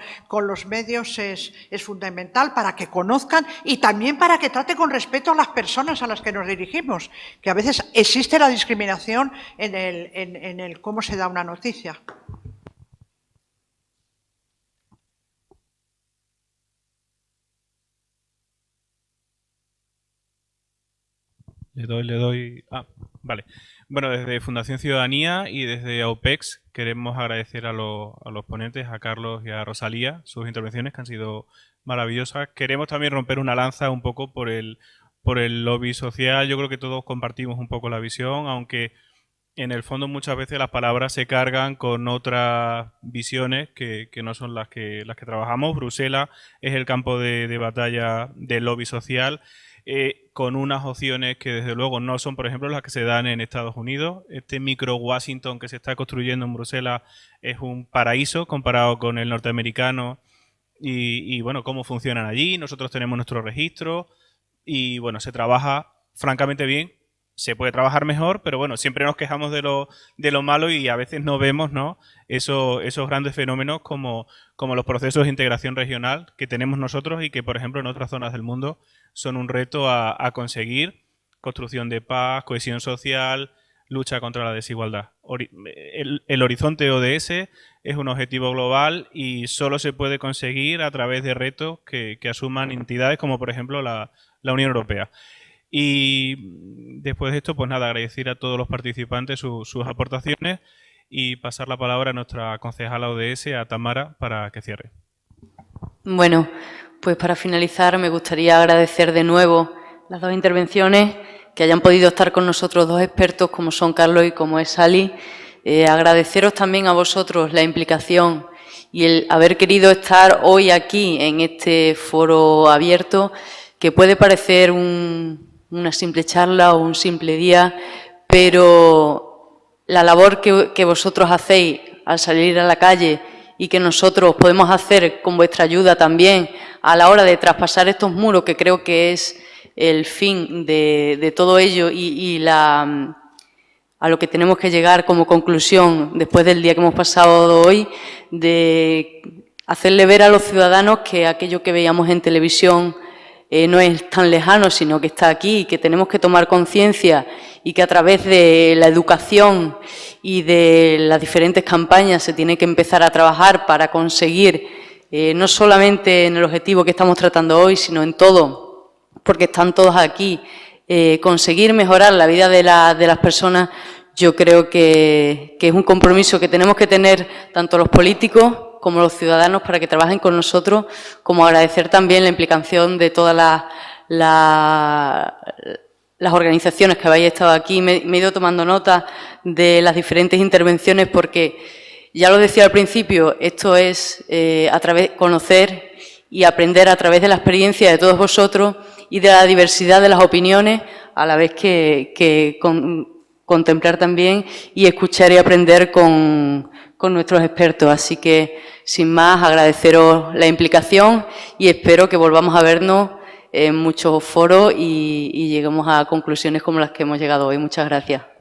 los medios es fundamental para que conozcan y también para que trate con respeto a las personas a las que nos dirigimos, que a veces existe la discriminación en el cómo se da una noticia. Le doy. Ah, vale. Bueno, desde Fundación Ciudadanía y desde AUPEX queremos agradecer a los ponentes, a Carlos y a Rosalía, sus intervenciones que han sido maravillosas. Queremos también romper una lanza un poco por el lobby social. Yo creo que todos compartimos un poco la visión, aunque en el fondo muchas veces las palabras se cargan con otras visiones que no son las que trabajamos. Bruselas es el campo de batalla del lobby social. Con unas opciones que desde luego no son, por ejemplo, las que se dan en Estados Unidos. Este micro Washington que se está construyendo en Bruselas es un paraíso comparado con el norteamericano y bueno, cómo funcionan allí. Nosotros tenemos nuestro registro y bueno, se trabaja francamente bien. Se puede trabajar mejor, pero bueno, siempre nos quejamos de lo malo y a veces no vemos, ¿no?, esos grandes fenómenos como los procesos de integración regional que tenemos nosotros y que, por ejemplo, en otras zonas del mundo son un reto a conseguir: construcción de paz, cohesión social, lucha contra la desigualdad. El horizonte ODS es un objetivo global y solo se puede conseguir a través de retos que asuman entidades como, por ejemplo, la Unión Europea. Y después de esto, pues nada, agradecer a todos los participantes sus aportaciones y pasar la palabra a nuestra concejala ODS, a Tamara, para que cierre. Bueno, pues para finalizar me gustaría agradecer de nuevo las dos intervenciones, que hayan podido estar con nosotros dos expertos como son Carlos y como es Sally. Agradeceros también a vosotros la implicación y el haber querido estar hoy aquí en este foro abierto, que puede parecer una simple charla o un simple día, pero la labor que vosotros hacéis al salir a la calle y que nosotros podemos hacer con vuestra ayuda también a la hora de traspasar estos muros, que creo que es el fin de todo ello y a lo que tenemos que llegar como conclusión después del día que hemos pasado hoy, de hacerle ver a los ciudadanos que aquello que veíamos en televisión no es tan lejano, sino que está aquí, que tenemos que tomar conciencia y que a través de la educación y de las diferentes campañas se tiene que empezar a trabajar para conseguir, no solamente en el objetivo que estamos tratando hoy, sino en todo, porque están todos aquí, conseguir mejorar la vida de las personas. Yo creo que es un compromiso que tenemos que tener tanto los políticos como los ciudadanos para que trabajen con nosotros, como agradecer también la implicación de todas las organizaciones que habéis estado aquí. Me he ido tomando nota de las diferentes intervenciones porque, ya lo decía al principio, esto es conocer y aprender a través de la experiencia de todos vosotros y de la diversidad de las opiniones, a la vez que contemplar también y escuchar y aprender con nuestros expertos. Así que, sin más, agradeceros la implicación y espero que volvamos a vernos en muchos foros y lleguemos a conclusiones como las que hemos llegado hoy. Muchas gracias.